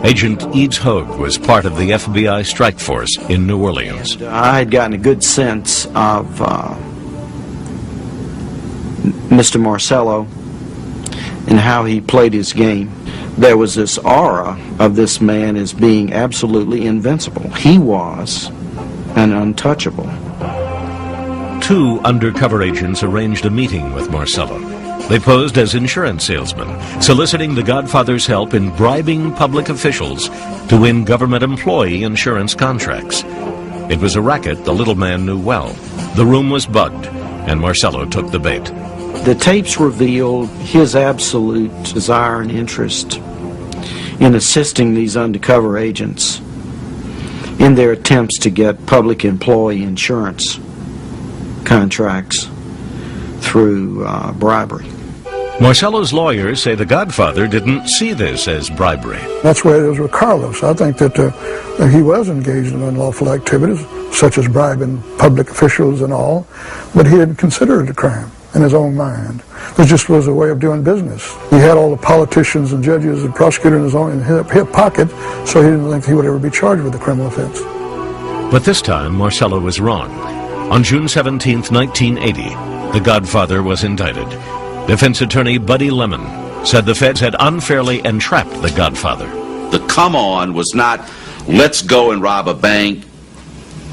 Agent Eads Hogue was part of the FBI strike force in New Orleans. I had gotten a good sense of Mr. Marcello and how he played his game. There was this aura of this man as being absolutely invincible. He was an untouchable. Two undercover agents arranged a meeting with Marcello. They posed as insurance salesmen, soliciting the Godfather's help in bribing public officials to win government employee insurance contracts. It was a racket the little man knew well. The room was bugged, and Marcello took the bait. The tapes revealed his absolute desire and interest in assisting these undercover agents in their attempts to get public employee insurance contracts through bribery. Marcello's lawyers say the Godfather didn't see this as bribery. That's where it is with Carlos. I think that he was engaged in unlawful activities, such as bribing public officials and all, but he didn't consider it a crime in his own mind. It just was a way of doing business. He had all the politicians and judges and prosecutors in his hip pocket, so he didn't think he would ever be charged with a criminal offense. But this time, Marcello was wrong. On June 17, 1980, the Godfather was indicted. Defense attorney Buddy Lemon said the feds had unfairly entrapped the Godfather. The come on was not, let's go and rob a bank.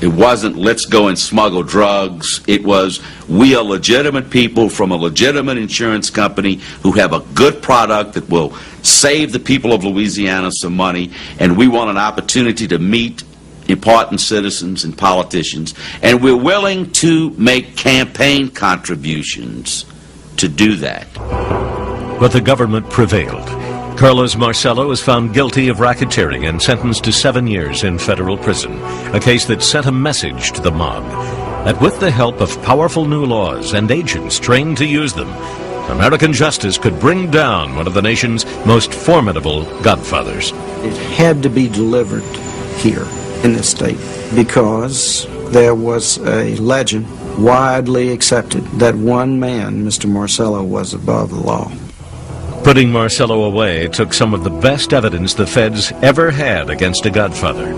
It wasn't, let's go and smuggle drugs. It was, we are legitimate people from a legitimate insurance company who have a good product that will save the people of Louisiana some money, and we want an opportunity to meet important citizens and politicians, and we're willing to make campaign contributions to do that. But the government prevailed. Carlos Marcello was found guilty of racketeering and sentenced to 7 years in federal prison, a case that sent a message to the mob that with the help of powerful new laws and agents trained to use them, American justice could bring down one of the nation's most formidable godfathers. It had to be delivered here in this state because there was a legend widely accepted that one man, Mr. Marcello, was above the law. Putting Marcello away took some of the best evidence the feds ever had against a godfather.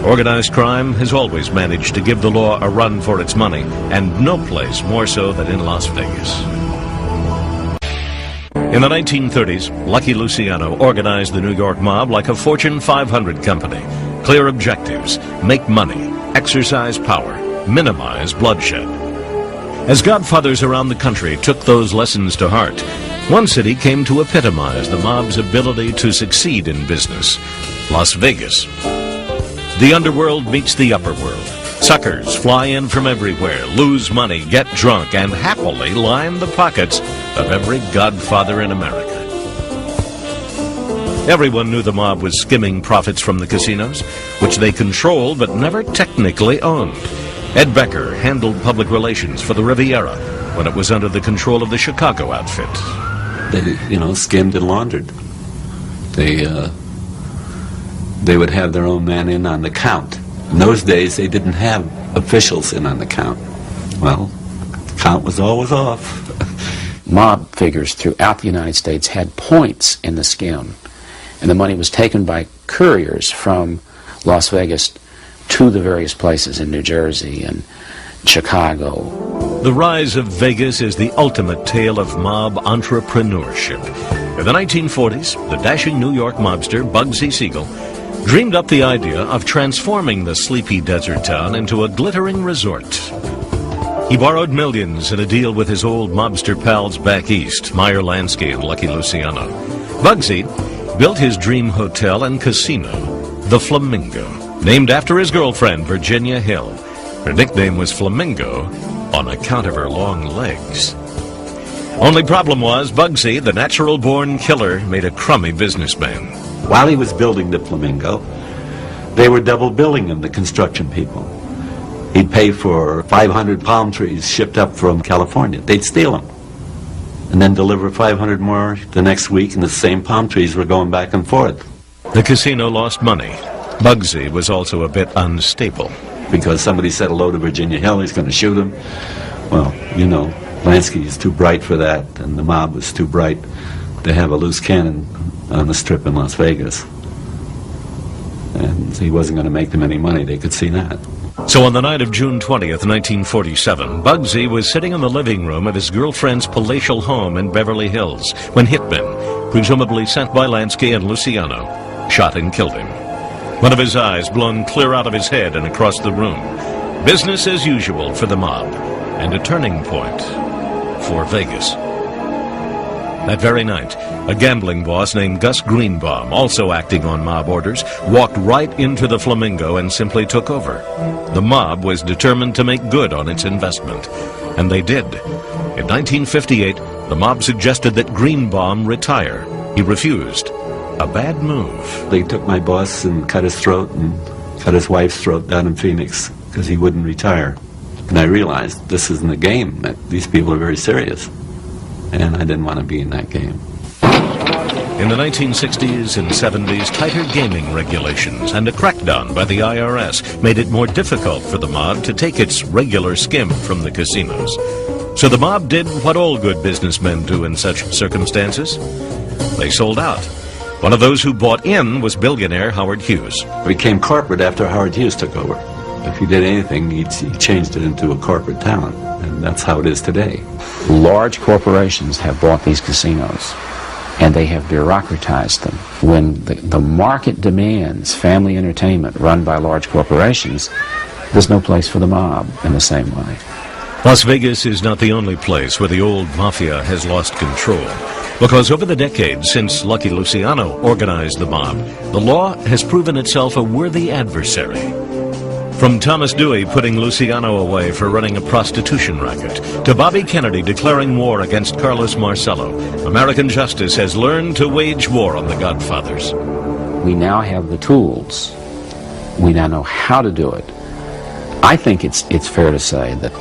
Organized crime has always managed to give the law a run for its money, and no place more so than in Las Vegas. In the 1930s, Lucky Luciano organized the New York mob like a Fortune 500 company. Clear objectives: make money, exercise power, minimize bloodshed. As godfathers around the country took those lessons to heart, one city came to epitomize the mob's ability to succeed in business: Las Vegas. The underworld meets the upper world. Suckers fly in from everywhere, lose money, get drunk, and happily line the pockets of every godfather in America. Everyone knew the mob was skimming profits from the casinos, which they controlled but never technically owned. Ed Becker handled public relations for the Riviera when it was under the control of the Chicago outfit. They, skimmed and laundered. They would have their own man in on the count. In those days, they didn't have officials in on the count. Well, the count was always off. Mob figures throughout the United States had points in the skim, and the money was taken by couriers from Las Vegas to the various places in New Jersey and Chicago. The rise of Vegas is the ultimate tale of mob entrepreneurship. In the 1940s, the dashing New York mobster Bugsy Siegel dreamed up the idea of transforming the sleepy desert town into a glittering resort. He borrowed millions in a deal with his old mobster pals back east, Meyer Lansky and Lucky Luciano. Bugsy built his dream hotel and casino, the Flamingo, named after his girlfriend, Virginia Hill. Her nickname was Flamingo on account of her long legs. Only problem was, Bugsy, the natural-born killer, made a crummy businessman. While he was building the Flamingo, they were double billing him, the construction people. He'd pay for 500 palm trees shipped up from California. They'd steal them and then deliver 500 more the next week, and the same palm trees were going back and forth. The casino lost money. Bugsy was also a bit unstable. Because somebody said hello to Virginia Hill, he's going to shoot him. Well, Lansky is too bright for that, and the mob was too bright to have a loose cannon on the strip in Las Vegas. And he wasn't going to make them any money, they could see that. So on the night of June 20th, 1947, Bugsy was sitting in the living room of his girlfriend's palatial home in Beverly Hills when hitmen, presumably sent by Lansky and Luciano, shot and killed him. One of his eyes blown clear out of his head and across the room. Business as usual for the mob, and a turning point for Vegas. That very night, a gambling boss named Gus Greenbaum, also acting on mob orders, walked right into the Flamingo and simply took over. The mob was determined to make good on its investment, and they did. In 1958, the mob suggested that Greenbaum retire. He refused. A bad move. They took my boss and cut his throat and cut his wife's throat down in Phoenix because he wouldn't retire. And I realized this isn't a game, that these people are very serious. And I didn't want to be in that game. In the 1960s and 70s, tighter gaming regulations and a crackdown by the IRS made it more difficult for the mob to take its regular skim from the casinos. So the mob did what all good businessmen do in such circumstances. They sold out. One of those who bought in was billionaire Howard Hughes. It became corporate after Howard Hughes took over. If he did anything, he changed it into a corporate town, and that's how it is today. Large corporations have bought these casinos, and they have bureaucratized them. When the market demands family entertainment run by large corporations, there's no place for the mob in the same way. Las Vegas is not the only place where the old Mafia has lost control. Because over the decades since Lucky Luciano organized the mob, the law has proven itself a worthy adversary. From Thomas Dewey putting Luciano away for running a prostitution racket, to Bobby Kennedy declaring war against Carlos Marcello, American justice has learned to wage war on the Godfathers. We now have the tools. We now know how to do it. I think it's fair to say that